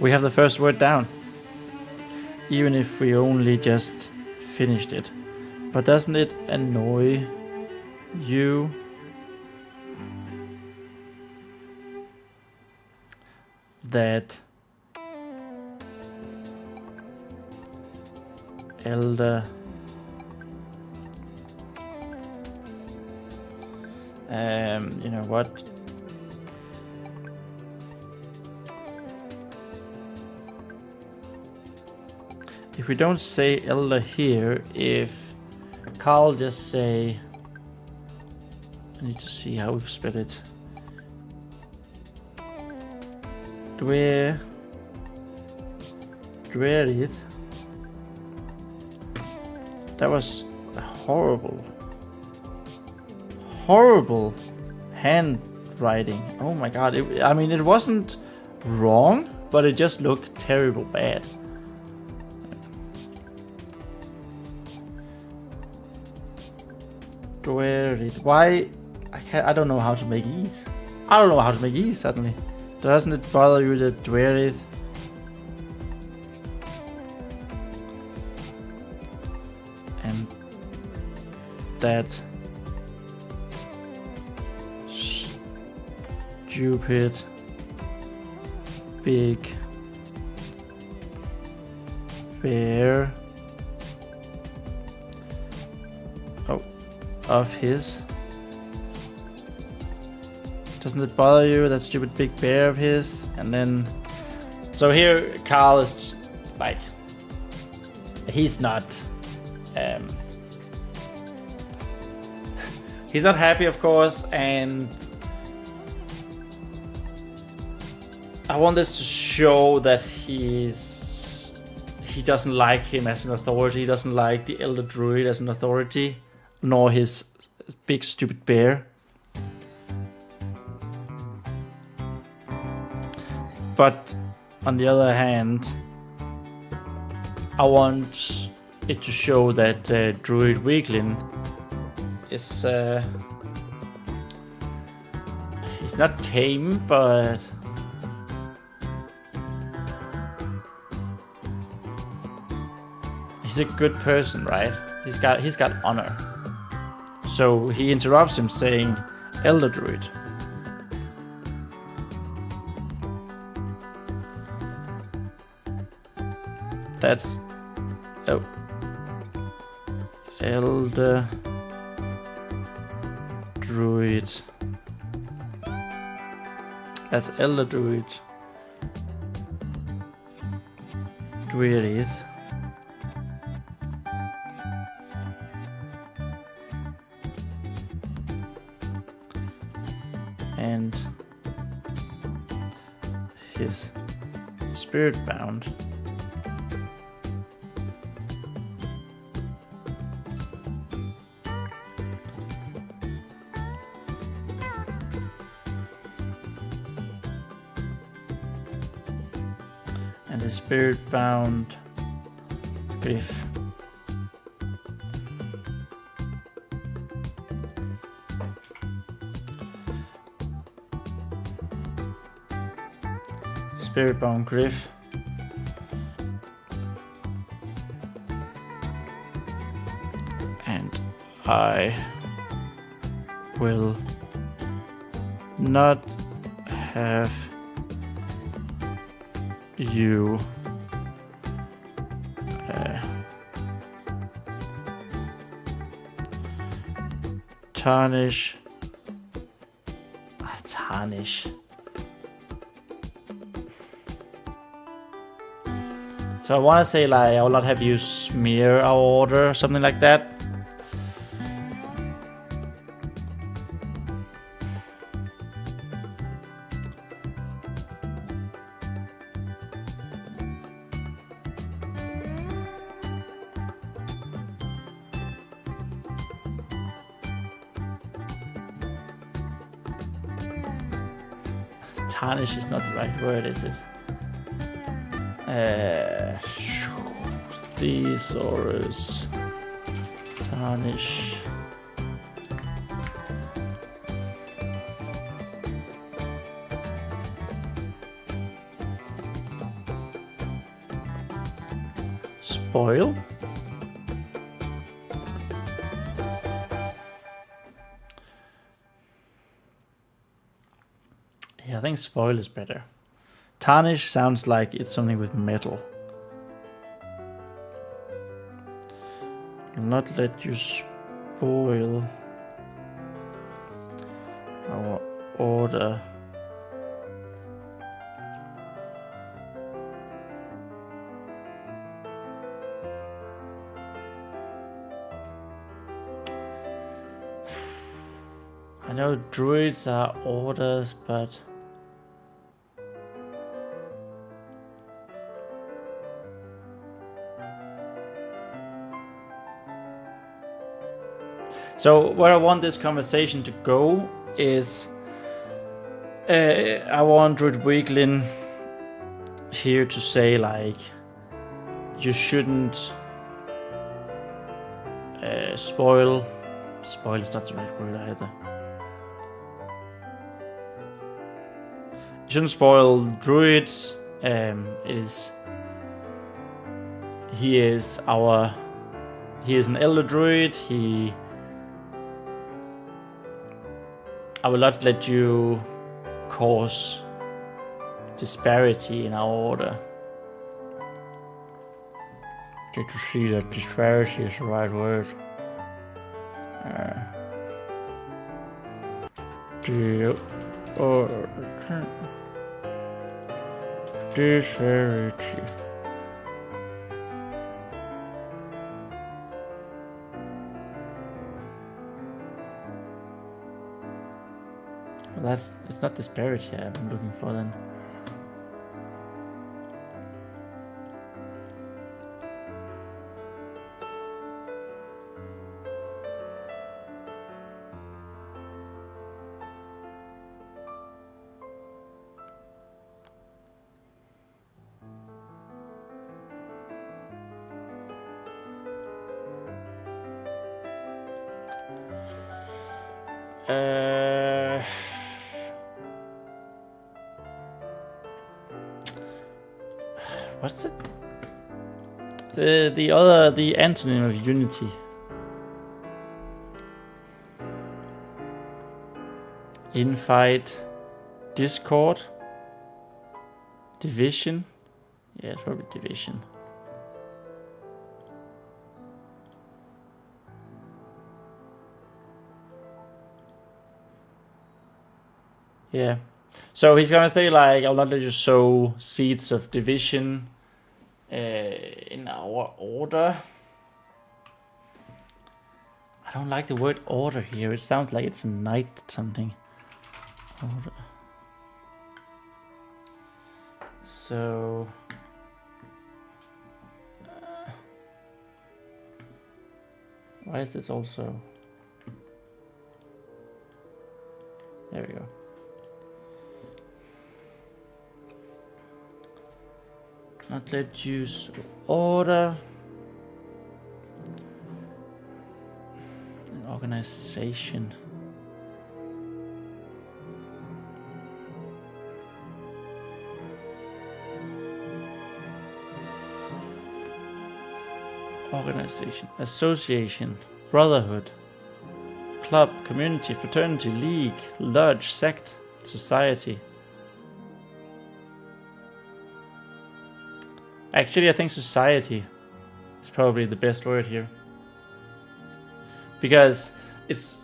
We have the first word down. Even if we only just finished it. But doesn't it annoy you that elder you know what? If we don't say elder here, if Carl just say, I need to see how we spell it. Dwerit. That was a horrible handwriting. Oh my god. It wasn't wrong, but it just looked terrible bad. Why? I don't know how to make ease. I don't know how to make ease suddenly. Doesn't it bother you that Dwerit? And that stupid big bear of his. Doesn't it bother you, that stupid big bear of his? And then, so here Carl is just like, he's not he's not happy, of course, and I want this to show that he doesn't like him as an authority. He doesn't like the elder druid as an authority, nor his big stupid bear. But on the other hand, I want it to show that Druid Weakling is he's not tame, but he's a good person, right? He's got honor. So he interrupts him saying, "Elder Druid." That's Elder Druid. That's Elder Druid. Druid. And his spirit bound. And the spirit-bound griff. Spirit-bound griff. And I will not have you tarnish. Tarnish. So I want to say like I will not have you smear our order or something like that. Tarnish is not the right word, is it? Thesaurus. Tarnish. Spoil. Yeah, I think spoil is better. Tarnish sounds like it's something with metal. I'll not let you spoil our order. I know druids are orders, but so where I want this conversation to go is I want Druid Weakling here to say like you shouldn't spoil is not the right word either. You shouldn't spoil druids. He is an elder druid. I will not let you cause disparity in our order. Get to see that disparity is the right word. Disparity. Well, it's not disparity I'm looking for then. What's it? The antonym of unity. Infight, discord, division. Yeah, it's probably division. Yeah. So he's gonna say like, I'll not let you sow seeds of division in our order. I don't like the word order here. It sounds like it's a night something. Order. So why is this also? There we go. Not let you order. An organization. Organization, association, brotherhood, club, community, fraternity, league, lodge, sect, society. Actually, I think society is probably the best word here. Because it's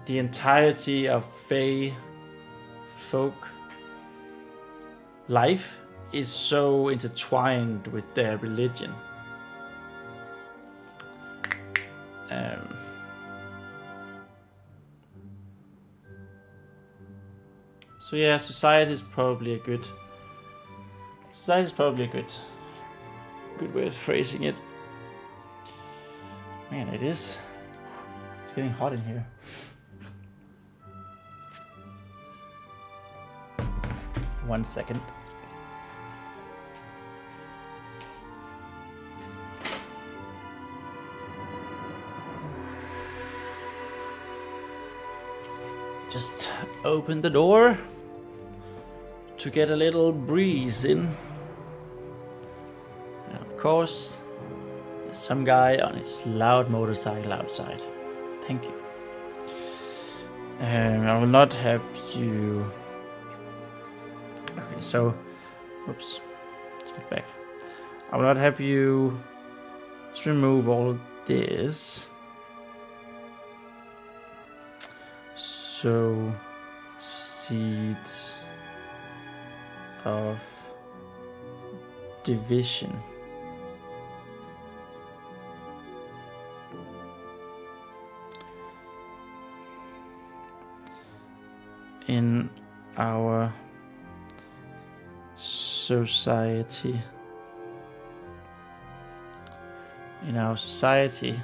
the entirety of Fae Folk life is so intertwined with their religion. So yeah, society is probably a good good way of phrasing it. Man, it is. It's getting hot in here. One second. Just open the door to get a little breeze in. And of course, there's some guy on his loud motorcycle outside. Thank you. I will not have you... Okay, so... Oops. Let's get back. I will not have you... Let's remove all of this. So... Seeds... of division. In our society. In our society.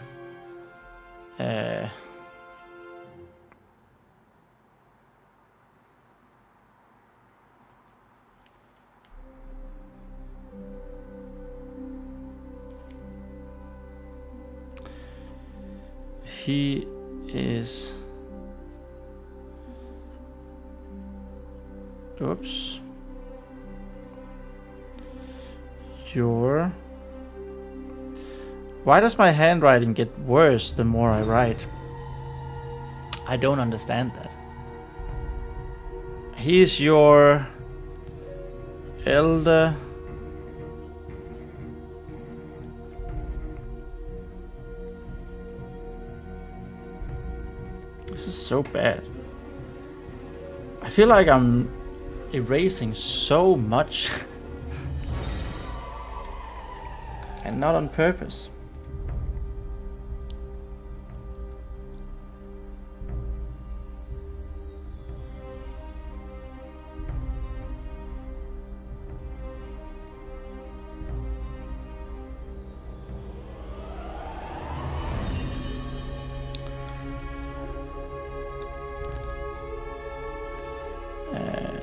He is... Oops. Your... Why does my handwriting get worse the more I write? I don't understand that. He's your... elder... This is so bad. I feel like I'm erasing so much. And not on purpose.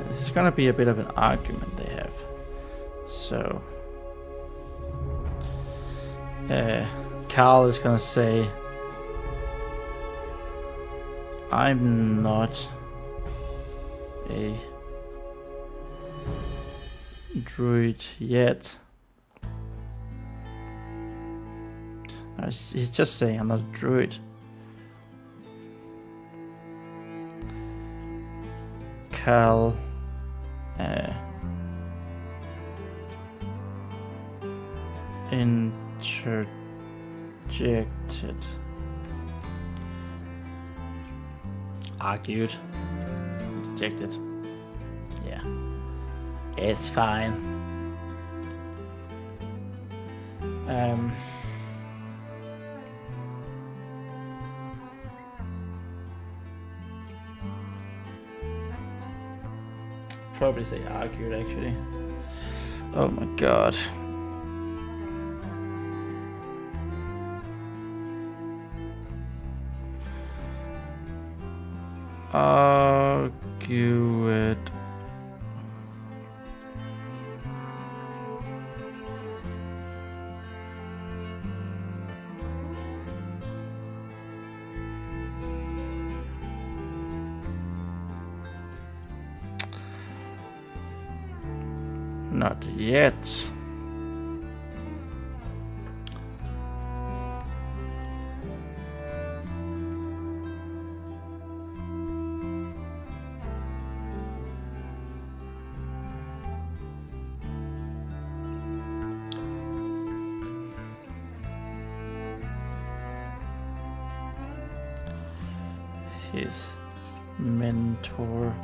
It's gonna be a bit of an argument they have. So Carl is gonna say I'm not a druid yet. He's just saying I'm not a druid. Cal interjected. Argued. Interjected. Yeah. It's fine. Probably say argued actually. Oh my god. Argue it. Not yet. His mentor.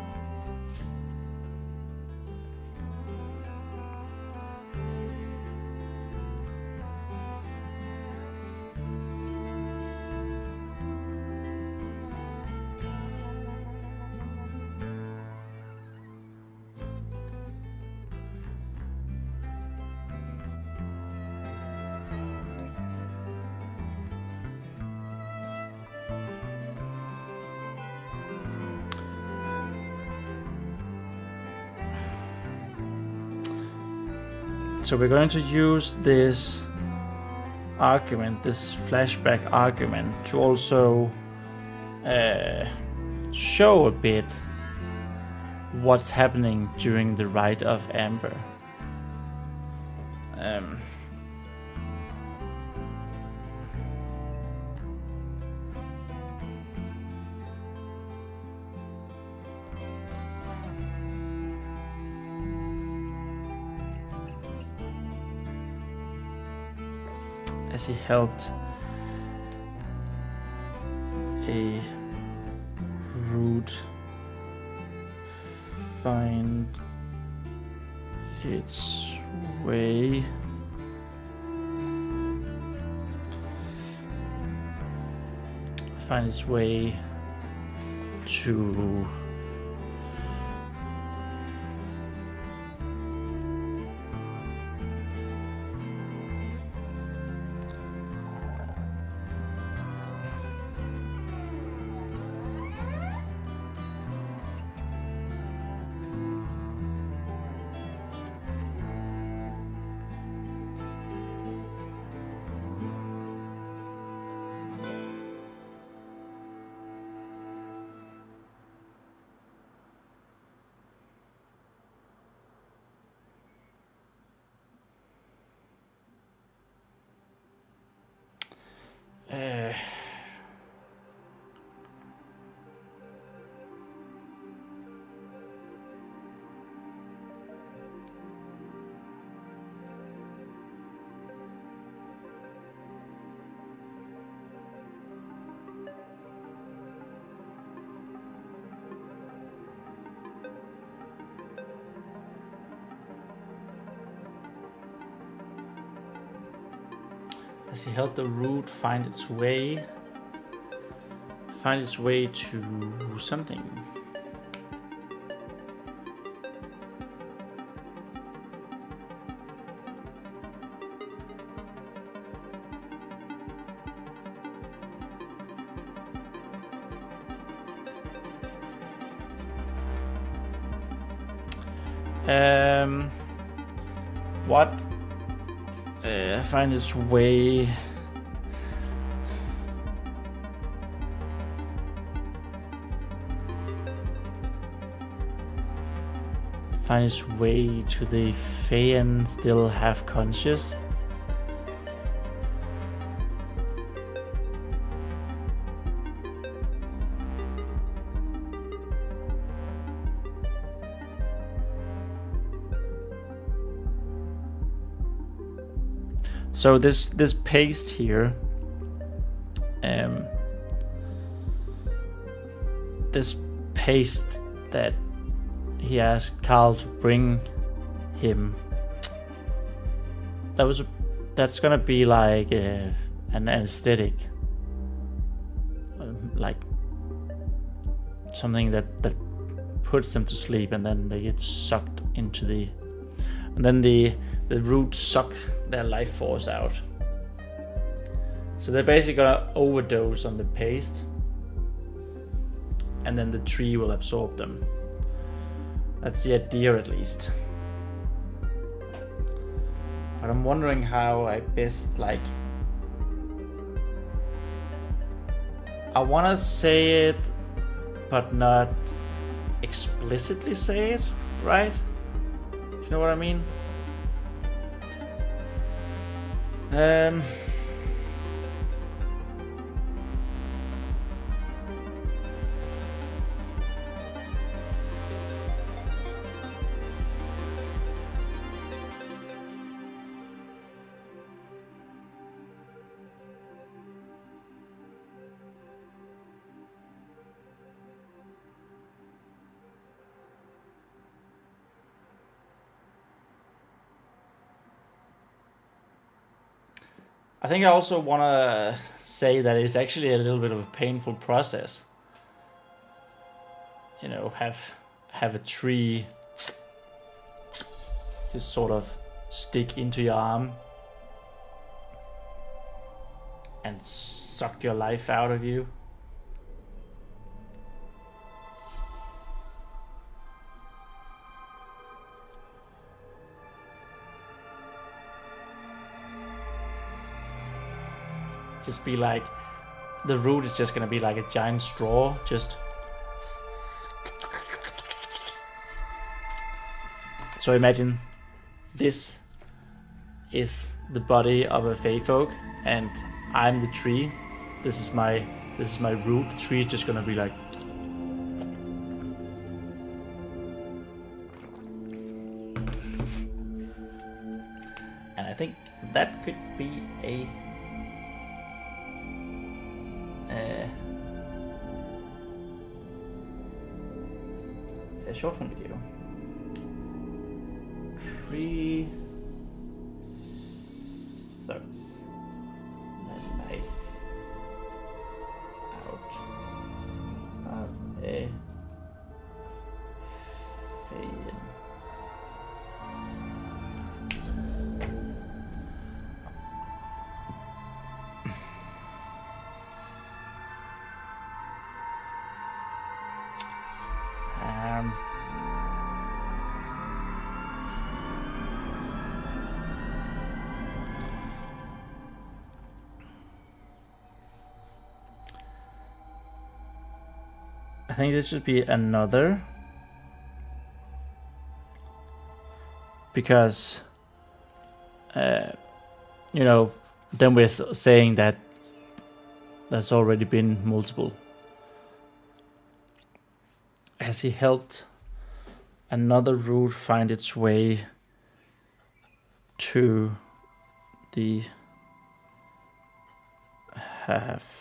So we're going to use this argument, this flashback argument, to also show a bit what's happening during the Rite of Amber. As he helped a root find its way to as he helped the root find its way to something. What find its way. find its way to the Fae and still half conscious. So this paste here, this paste that he asked Carl to bring him, that's gonna be like an anesthetic, like something that puts them to sleep, and then they get sucked into and then the roots suck their life force out. So they're basically gonna overdose on the paste, and then the tree will absorb them. That's the idea, at least. But I'm wondering how I best, like, I wanna say it, but not explicitly say it, right? You know what I mean? I think I also want to say that it's actually a little bit of a painful process. You know, have a tree just sort of stick into your arm and suck your life out of you. Just be like, the root is just gonna be like a giant straw, just. So imagine this is the body of a Fae Folk, and I'm the tree. This is my root. The tree is just gonna be like. And I think that could be a short form video. Tree sucks the life out of a Fae. I think this should be another, because you know, then we're saying that there's already been multiple. Has he helped another root find its way to the half?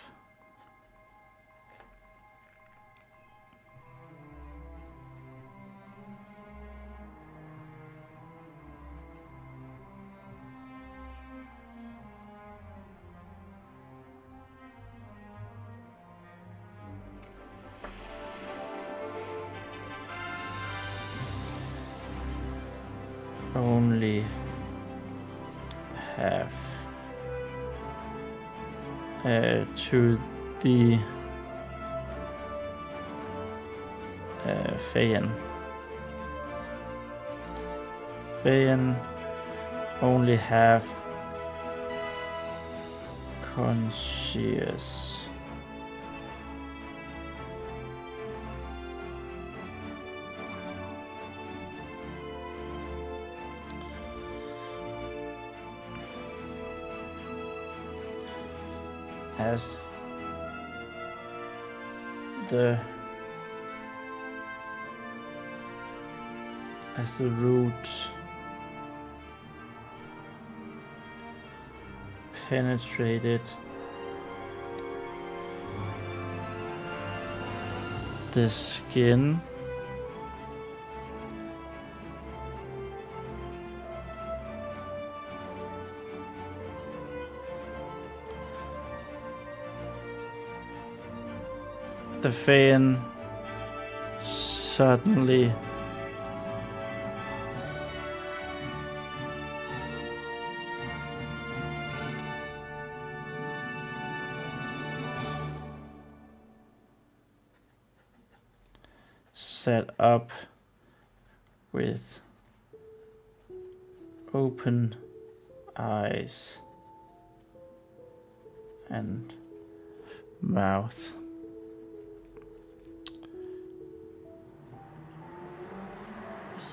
Only half to the Fae. Fae only half conscious. as the root penetrated the skin, the Fae suddenly sat up with open eyes and mouth.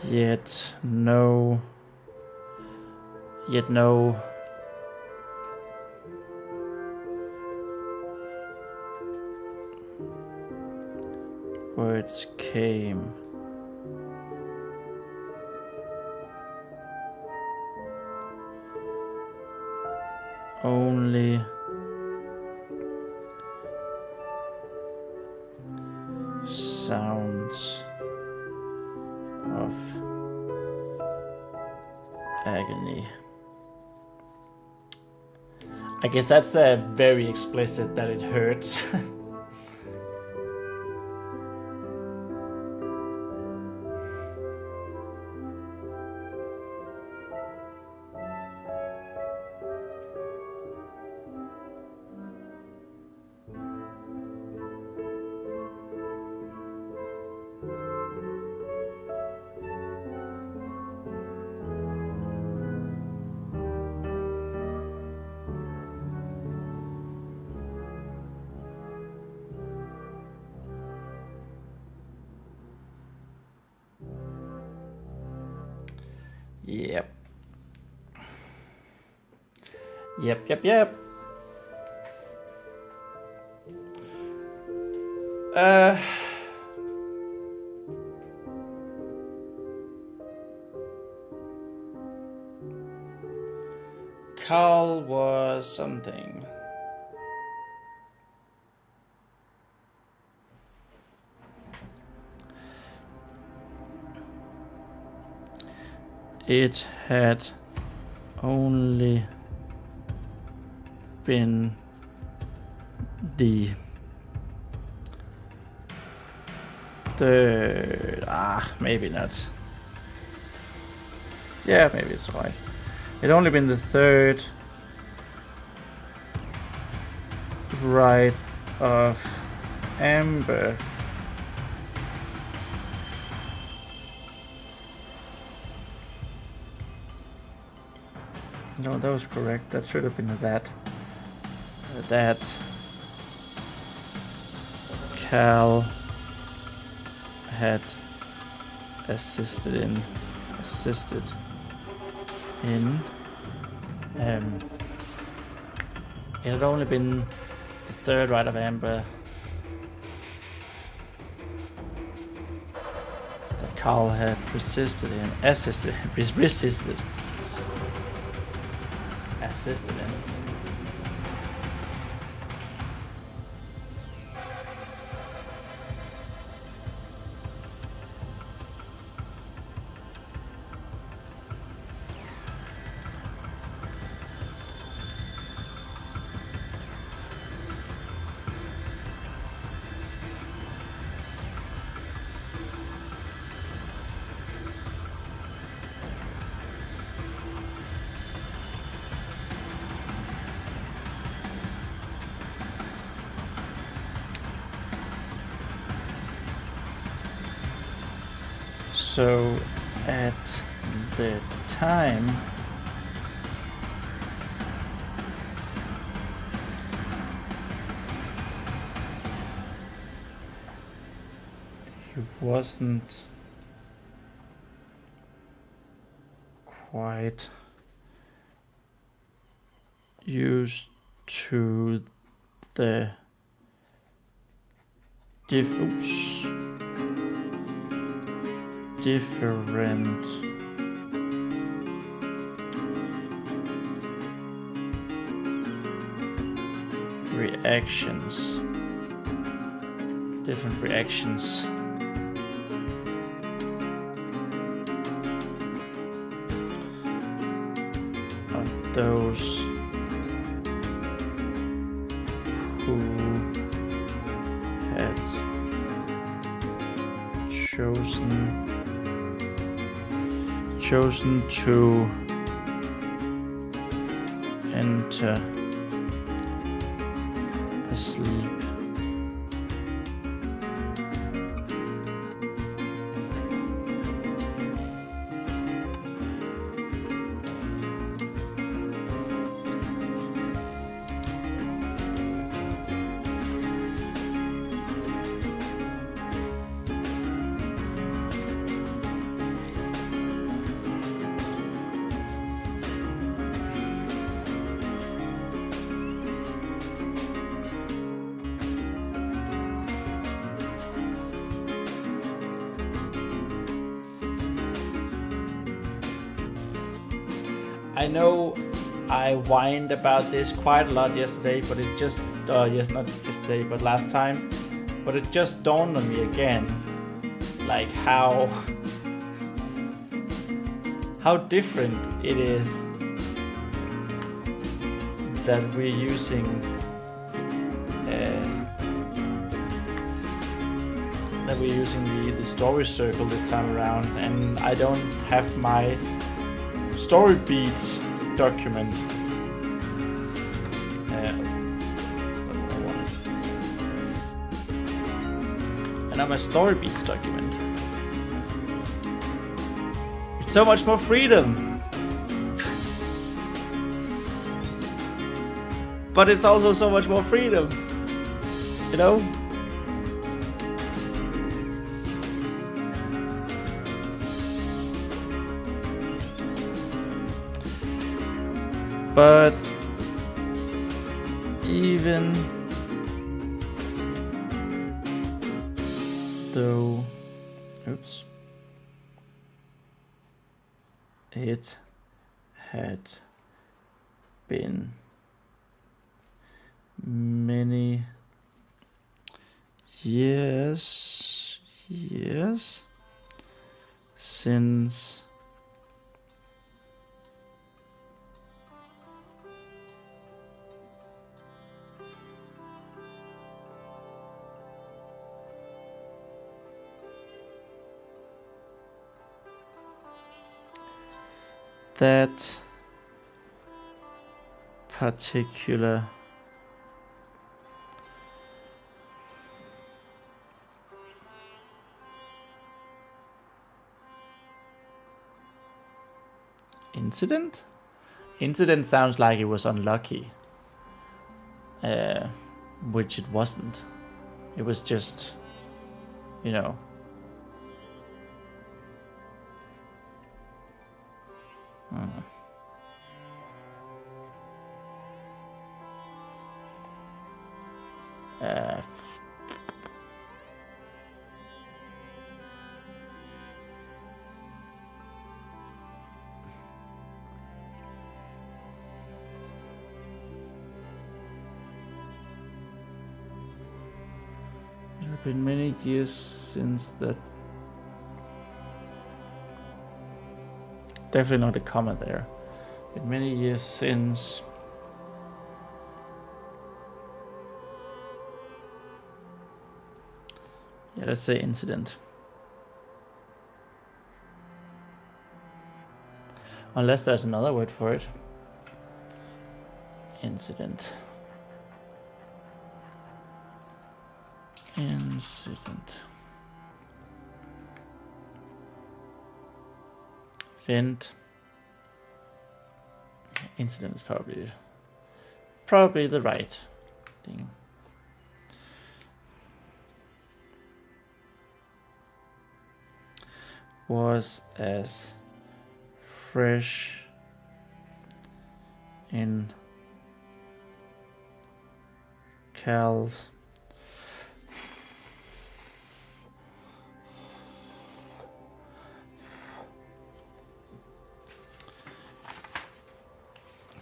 Yet no words came. Only sounds of agony. I guess that's very explicit that it hurts. Yep. Carl was something. It had only been the third. Maybe not. Yeah, maybe it's right. It only been the third rite of amber. No, that was correct. That should have been that. That Cal had assisted in. It had only been the third rite of amber that Carl had resisted in. Assisted in. So at the time, he wasn't quite used to the different reactions. Different reactions. Of those who had chosen to enter the sleep. I know I whined about this quite a lot yesterday, but it just, not yesterday, but last time, but it just dawned on me again, like how different it is that we're using the story circle this time around, and I don't have my story beats document. That's not what I wanted. And now my story beats document. It's so much more freedom. But it's also so much more freedom. You know? But even though, it had been many years since that particular incident? Incident sounds like it was unlucky, which it wasn't. It was just, you know, it had been many years since that. Definitely not a comma there. Been many years since let's say incident. Unless there's another word for it. Incident. Event. Incident is probably the right thing. Was as fresh in Cal's.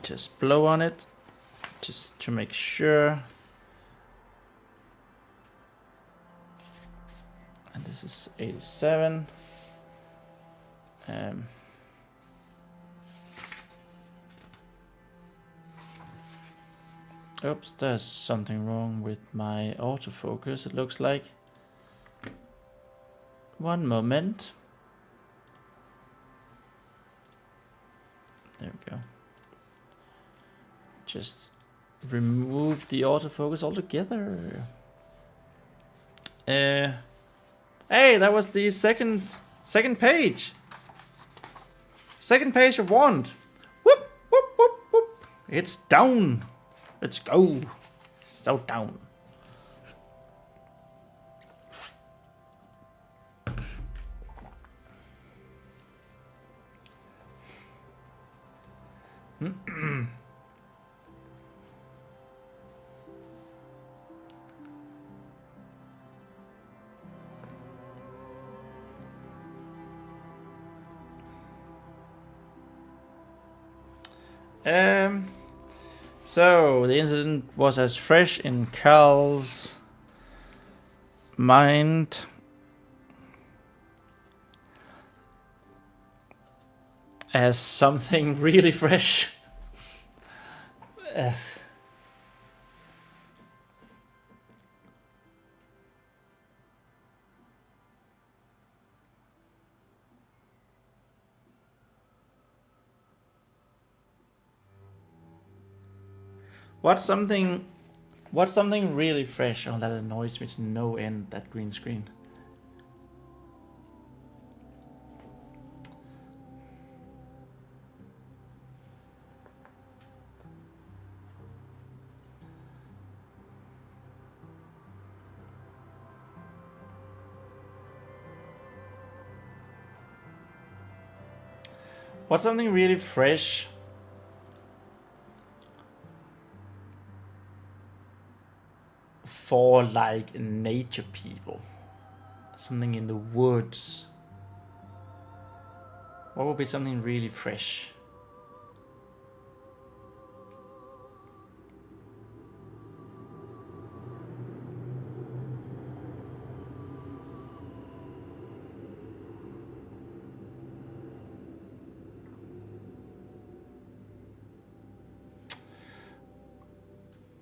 Just blow on it, just to make sure. And this is 87. Oops, there's something wrong with my autofocus, it looks like. One moment. There we go. Just remove the autofocus altogether. Hey, that was the second page. Second page of Wand. Whoop, whoop, whoop, whoop. It's down. Let's go. So down. So the incident was as fresh in Cal's mind as something really fresh. What's something really fresh? Oh, that annoys me to no end, that green screen. What's something really fresh? For like nature people, something in the woods. What would be something really fresh?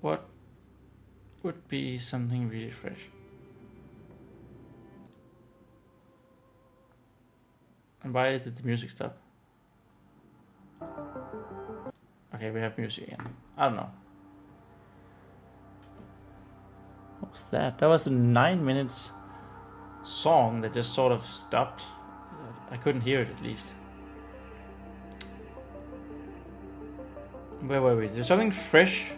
What would be something really fresh? And why did the music stop? Okay, we have music again. I don't know. What was that? That was a 9 minutes song that just sort of stopped. I couldn't hear it at least. Where were we? There's something fresh.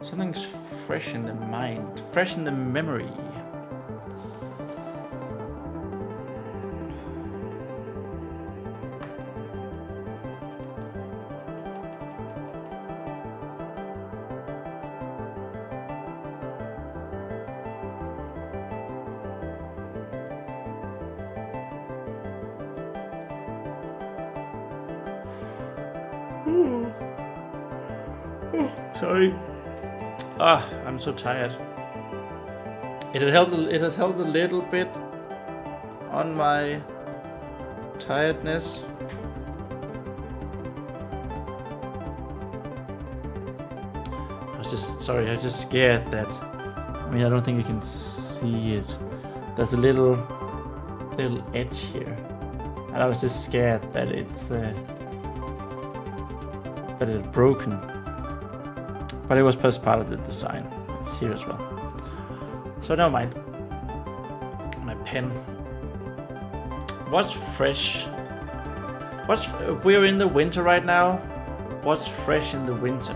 Something's fresh in the mind, fresh in the memory. Sorry. I'm so tired. It has helped a little bit on my tiredness. I was just scared that. I mean, I don't think you can see it. There's a little edge here, and I was just scared that it's broken. But it was just part of the design. It's here as well. So never mind. My pen. What's fresh? We're in the winter right now. What's fresh in the winter?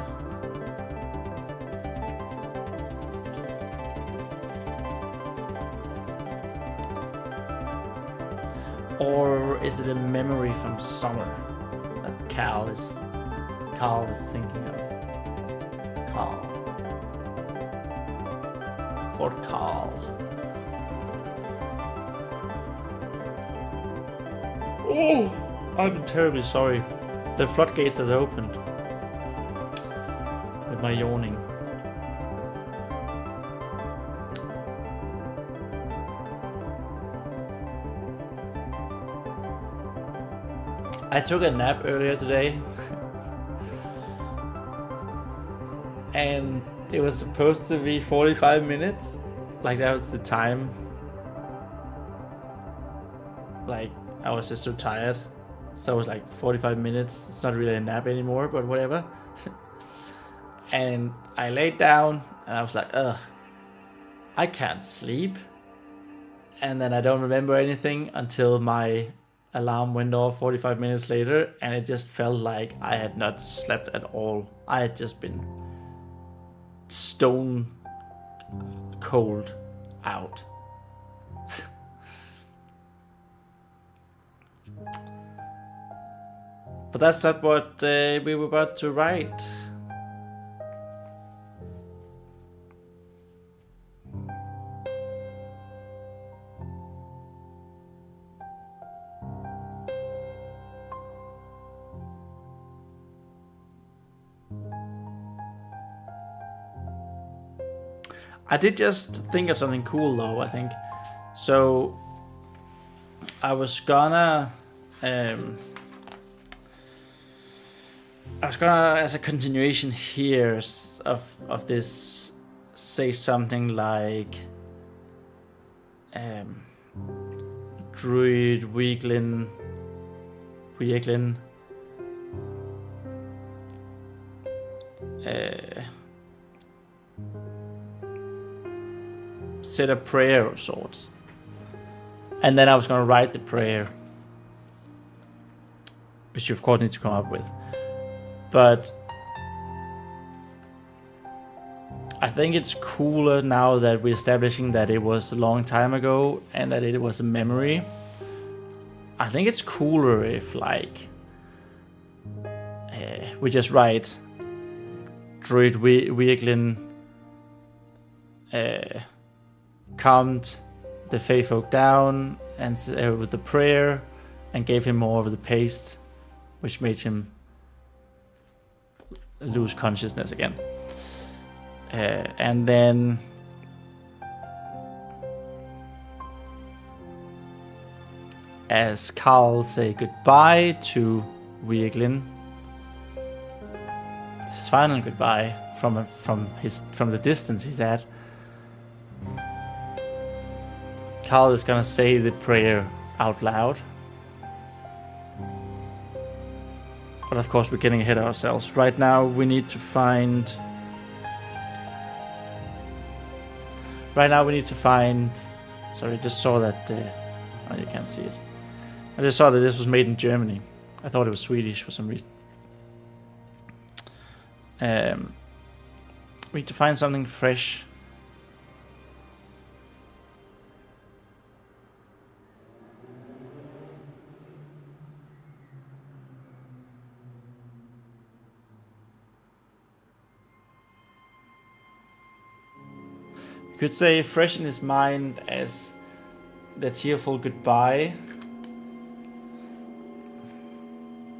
Or is it a memory from summer that Carl is thinking of? Carl. Fort Carl. Oh, I'm terribly sorry. The floodgates has opened with my yawning. I took a nap earlier today and it was supposed to be 45 minutes. Like that was the time. Like I was just so tired. So it was like 45 minutes. It's not really a nap anymore, but whatever. And I laid down and I was like, ugh, I can't sleep. And then I don't remember anything until my alarm went off 45 minutes later, and it just felt like I had not slept at all. I had just been stone cold out. But that's not what we were about to write. I did just think of something cool though, I think. So I was gonna as a continuation here of this, say something like Druid Weeglin said a prayer of sorts, and then I was gonna write the prayer, which you of course need to come up with. But I think it's cooler now that we're establishing that it was a long time ago and that it was a memory. I think it's cooler if like we just write Druid Weeglin calmed the Fae Folk down and with the prayer and gave him more of the paste, which made him lose consciousness again. And then as Carl say goodbye to Weeglin, his final goodbye from the distance he's at, Carl is gonna say the prayer out loud. But of course we're getting ahead of ourselves. Right now we need to find... Sorry, I just saw that... oh, you can't see it. I just saw that this was made in Germany. I thought it was Swedish for some reason. We need to find something fresh. Could say fresh in his mind as the tearful goodbye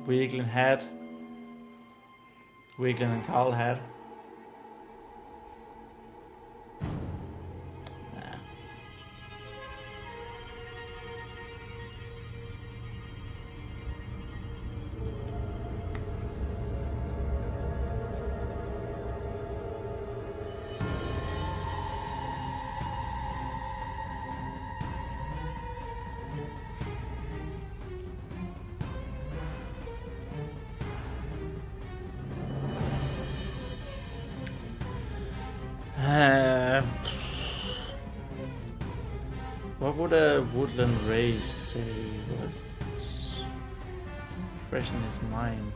Weeglin and Carl had. What would a woodland race say was fresh in his mind?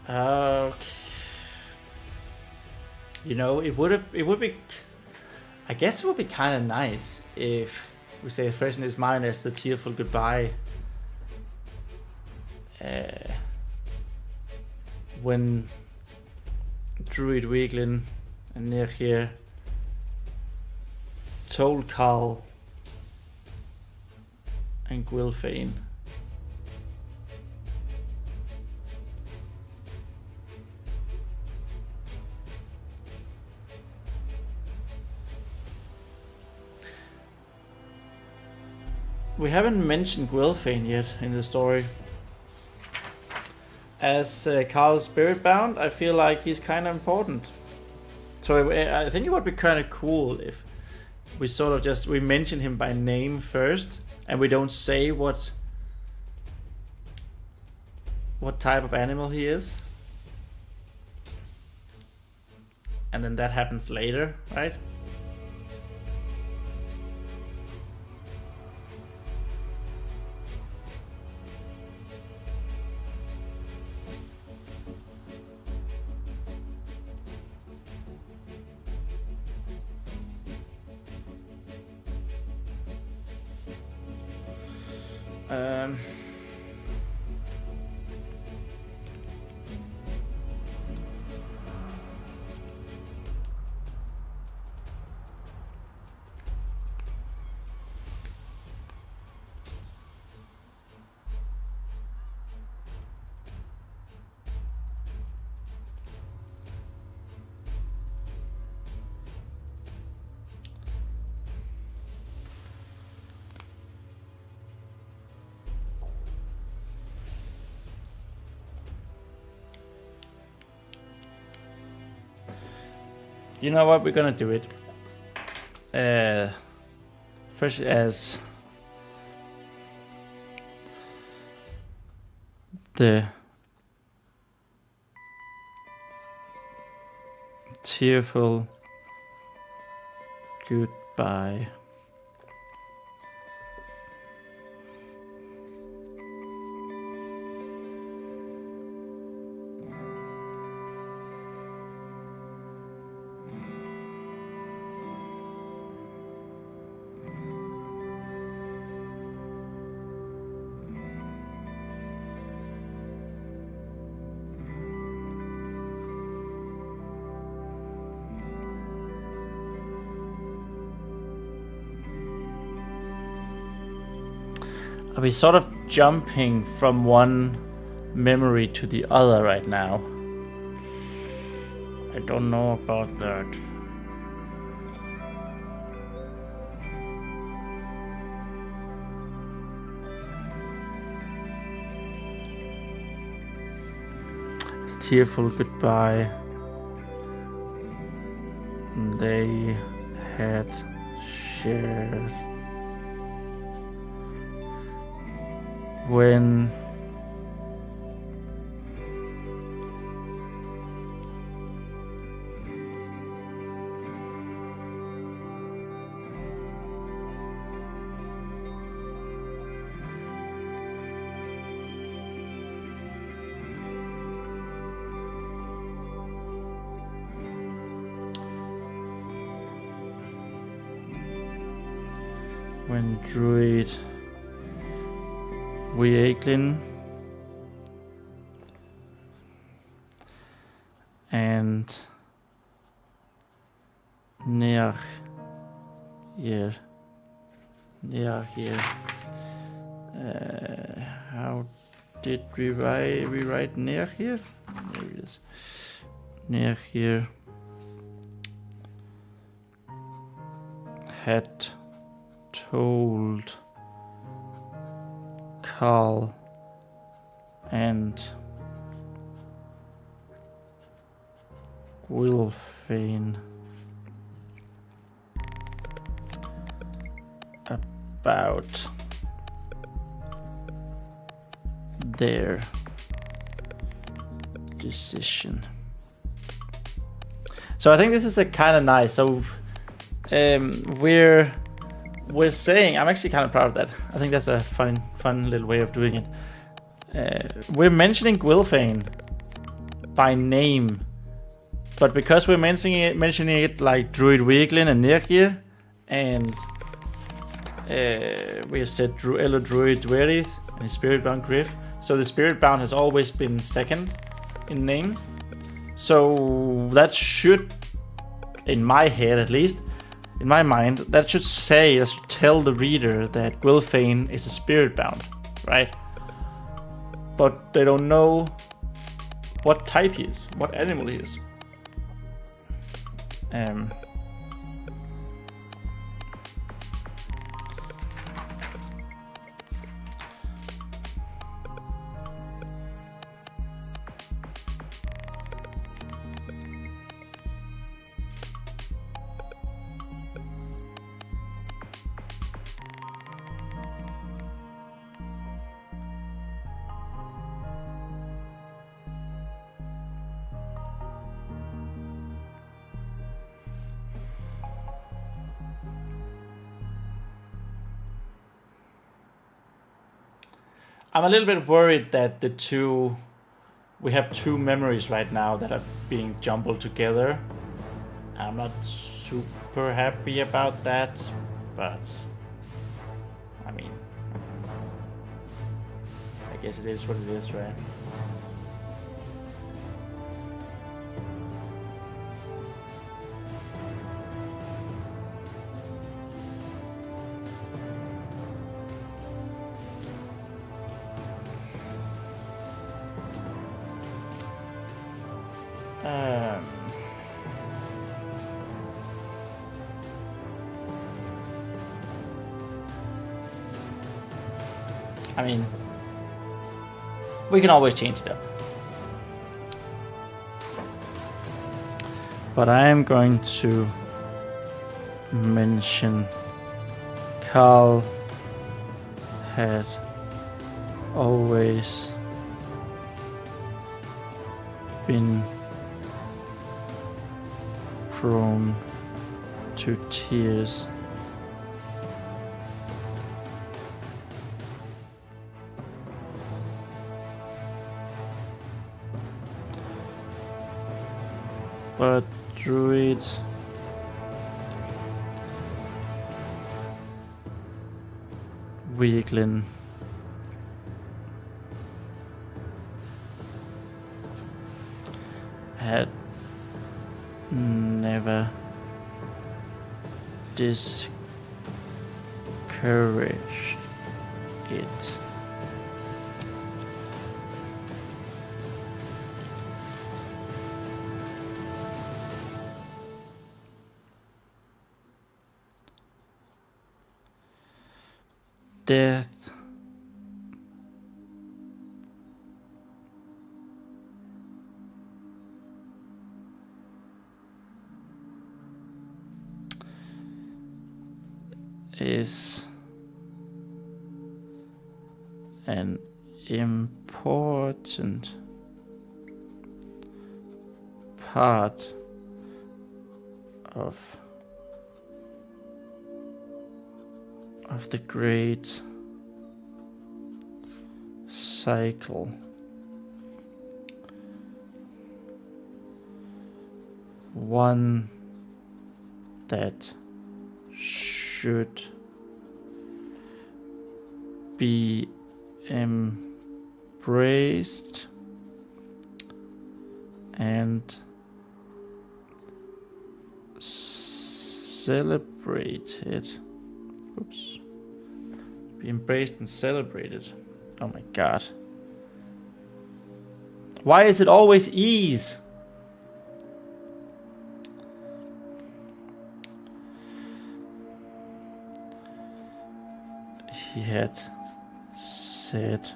Okay. You know, it would be. I guess it would be kind of nice if we say fresh in his mind as the tearful goodbye. When Druid Weaklin and Dair here told Carl and Gwilfane we haven't mentioned Gwilfane yet in the story. As Carl's spirit bound, I feel like he's kind of important. So I think it would be kind of cool if we sort of just we mention him by name first, and we don't say what type of animal he is, and then that happens later, right? You know what? We're gonna do it. First as the tearful goodbye. Are we sort of jumping from one memory to the other right now? I don't know about that. Tearful goodbye. They had shared. When Druid Weaklin and Dair here. How did we write Dair here? There it is. Dair here had told Carl and Gwilfane about their decision. So I think this is a kind of nice. So we're saying, I'm actually kind of proud of that. I think that's a fun little way of doing it. We're mentioning Gwilfane by name. But because we're mentioning it like Druid Wieglin and Nirgir, and we have said Elo Druid Dwerith and his Spiritbound Griff, so the Spiritbound has always been second in names. So that should, in my head at least, in my mind, that should tell the reader that Gwilfane is a Spiritbound, right? But they don't know what type he is, what animal he is. I'm a little bit worried that we have two memories right now that are being jumbled together. I'm not super happy about that, but I mean, I guess it is what it is, right? I mean, we can always change it up. But I am going to mention Carl had always been prone to tears. But Druid Wieglin had never discouraged it. Death is an important part of the great cycle. One that should be embraced and celebrated. Oops. Be embraced and celebrated. Oh my god. Why is it always ease? He had said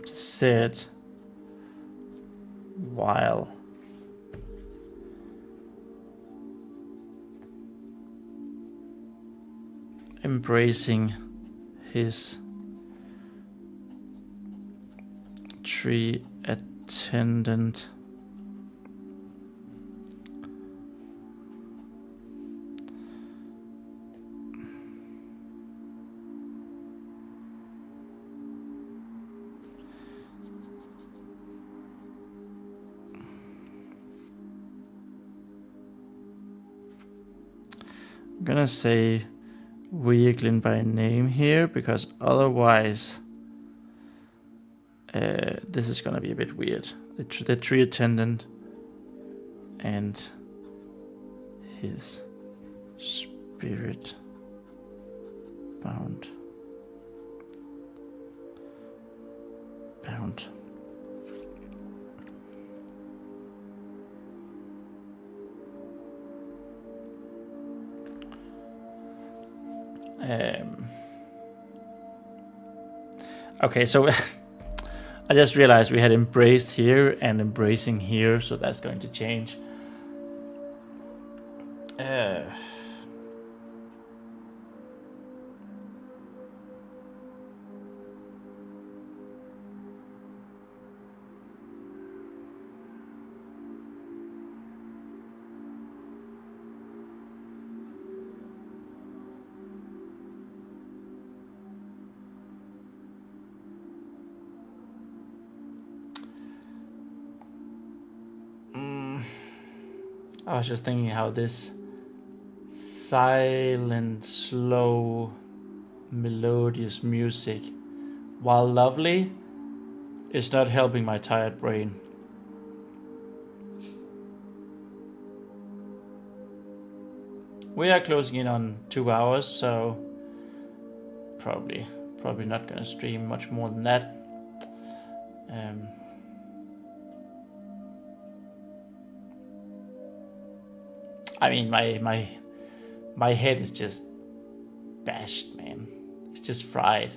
said while embracing his tree attendant. I'm gonna say Weaklin by name here, because otherwise this is gonna be a bit weird. The tree attendant and his spirit bound. Okay, so I just realized we had embraced here and embracing here, so that's going to change. I was just thinking how this silent, slow, melodious music, while lovely, is not helping my tired brain. We are closing in on 2 hours, so probably not gonna stream much more than that. I mean, my head is just bashed, man. It's just fried.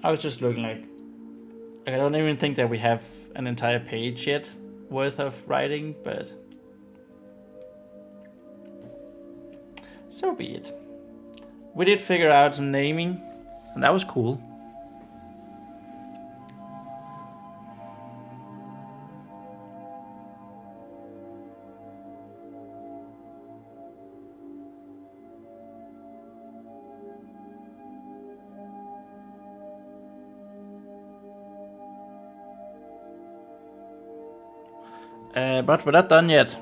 I was just looking like I don't even think that we have an entire page yet worth of writing, but so be it. We did figure out some naming, and that was cool. But we're not done yet.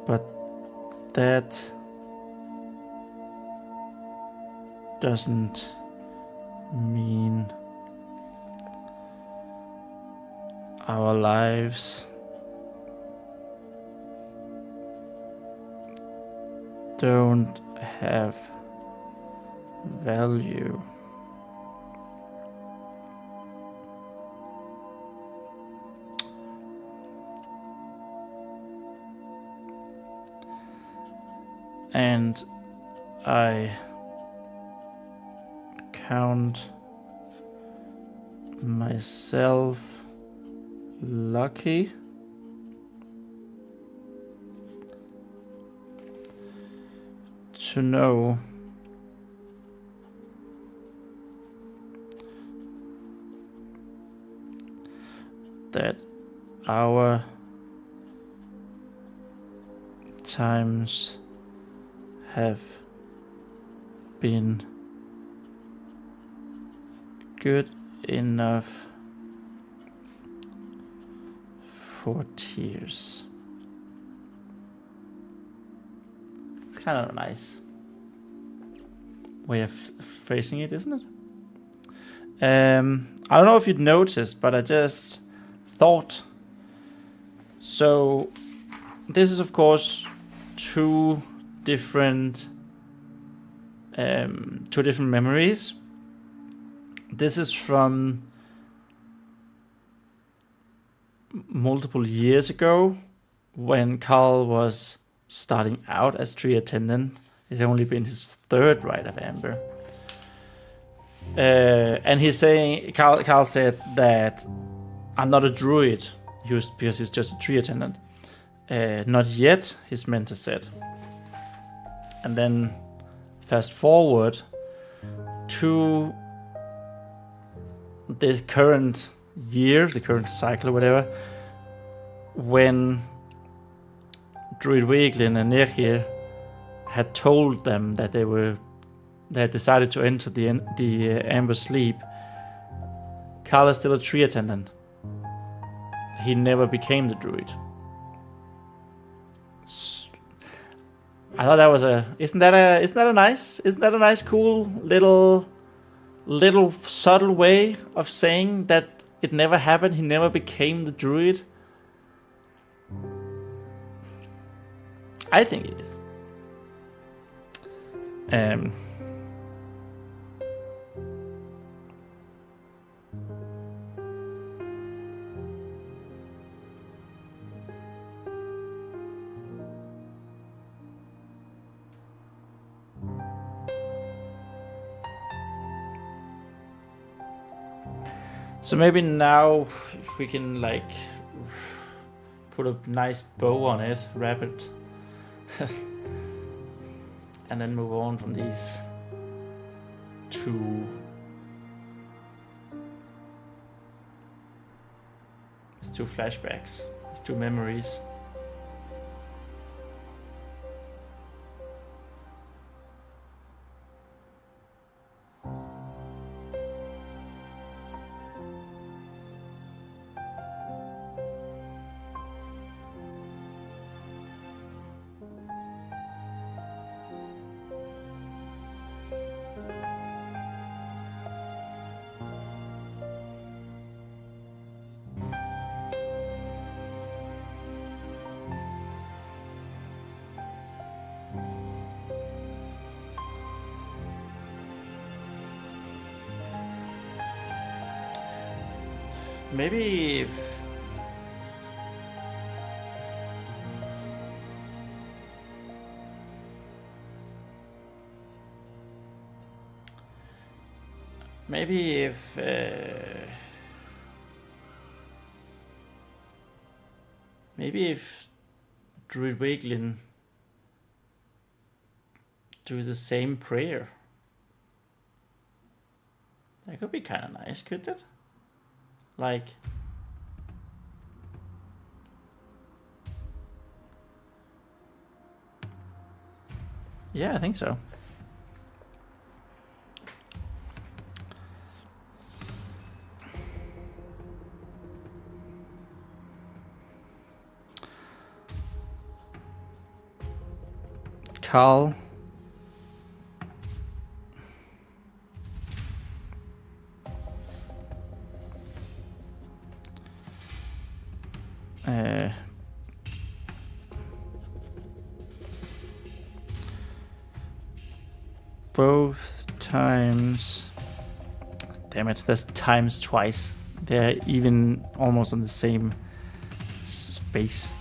But that doesn't mean our lives don't have value. And I count myself lucky to know that our times have been good enough for tears. It's kind of a nice way of phrasing it, isn't it? I don't know if you'd noticed, but I just thought. So this is of course two different memories. This is from multiple years ago when Carl was starting out as tree attendant. It had only been his third rite of amber. And he's saying, Carl said that I'm not a druid, because he's just a tree attendant. Not yet, his mentor said. And then fast forward to the current year, the current cycle or whatever, when Druid Weglin and Nergir had told them that they had decided to enter the Amber Sleep. Carl is still a tree attendant. He never became the druid. I thought that was isn't that a nice cool little subtle way of saying that it never happened, he never became the druid? I think it is. So maybe now, if we can like put a nice bow on it, wrap it, and then move on from these two flashbacks, these two memories. Maybe if Druid Weglin do the same prayer. That could be kind of nice, couldn't it? Like, yeah, I think so. Carl. Both times. Damn it, there's times twice. They're even almost on the same space.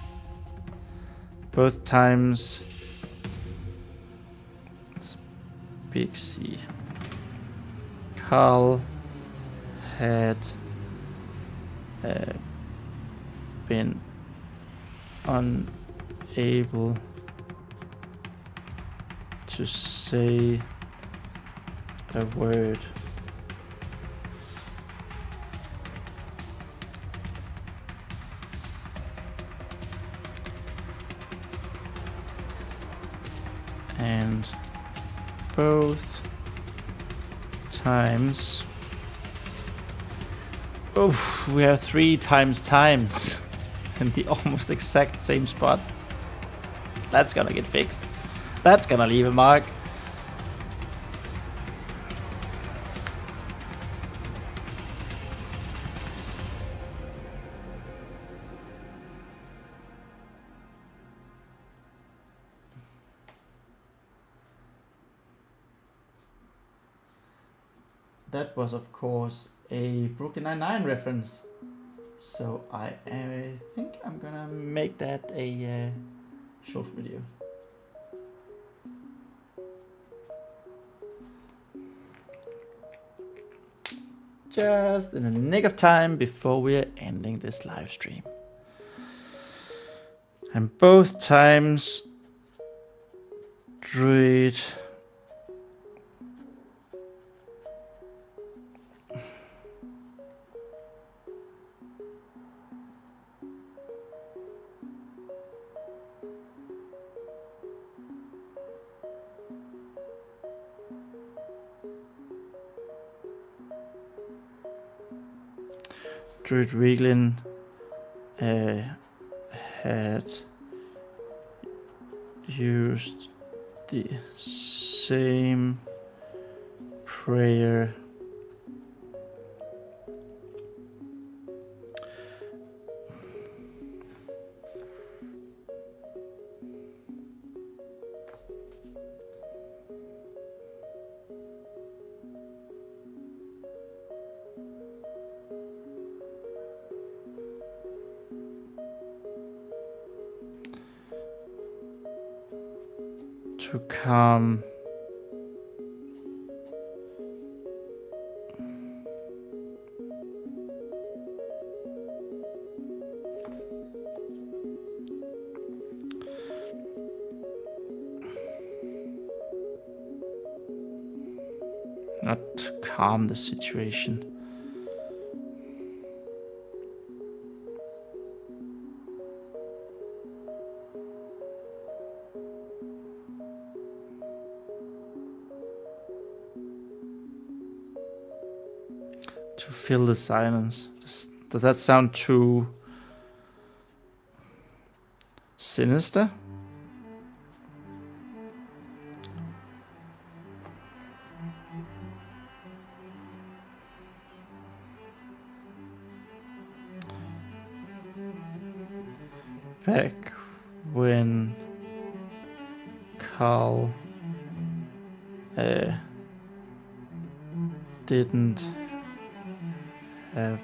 Both times. Big C. Carl had been unable to say a word. And both times. Oh, we have 3 times in the almost exact same spot. That's gonna get fixed. That's gonna leave a mark. That was, of course, a Brooklyn Nine-Nine reference. So I think I'm gonna make that a short video. Just in the nick of time before we are ending this live stream. And both times, Druid Reglin had used the same prayer to calm not calm the situation. To fill the silence. Does that sound too sinister? Back when Carl didn't have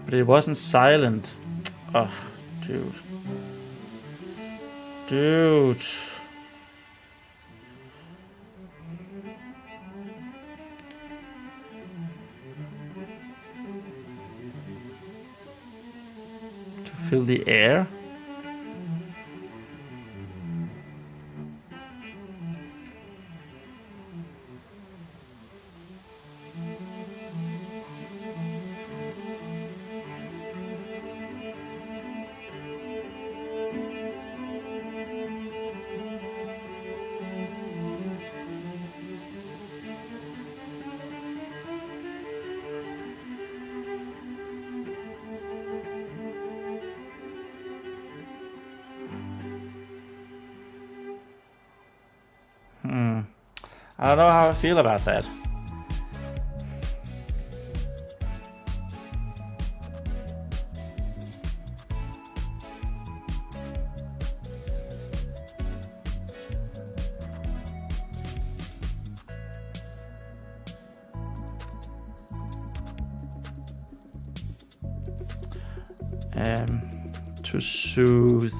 but it wasn't silent. Oh, dude. Dude. To fill the air? I don't know how I feel about that. To soothe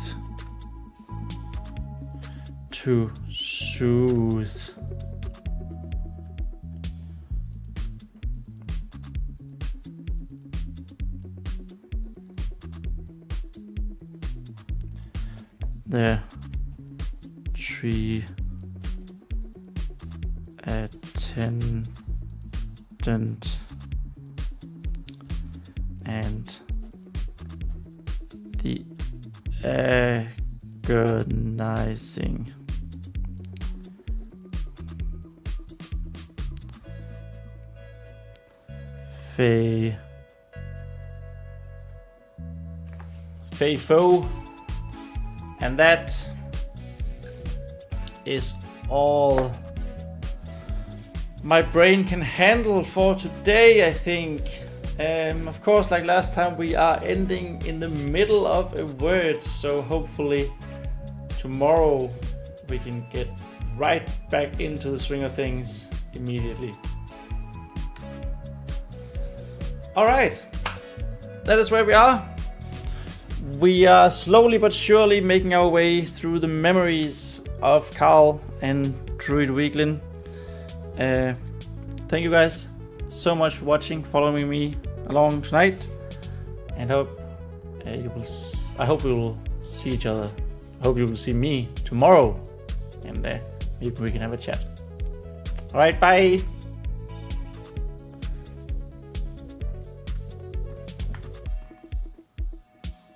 the tree attendant and the agonizing Fae Folk, and that is all my brain can handle for today, I think. Of course, like last time, we are ending in the middle of a word, so hopefully tomorrow we can get right back into the swing of things immediately. Alright, that is where we are. We are slowly but surely making our way through the memories of Carl and Druid Weaklin. Thank you guys so much for watching, following me along tonight, and I hope we will see each other. I hope you will see me tomorrow, and maybe we can have a chat. Alright, bye!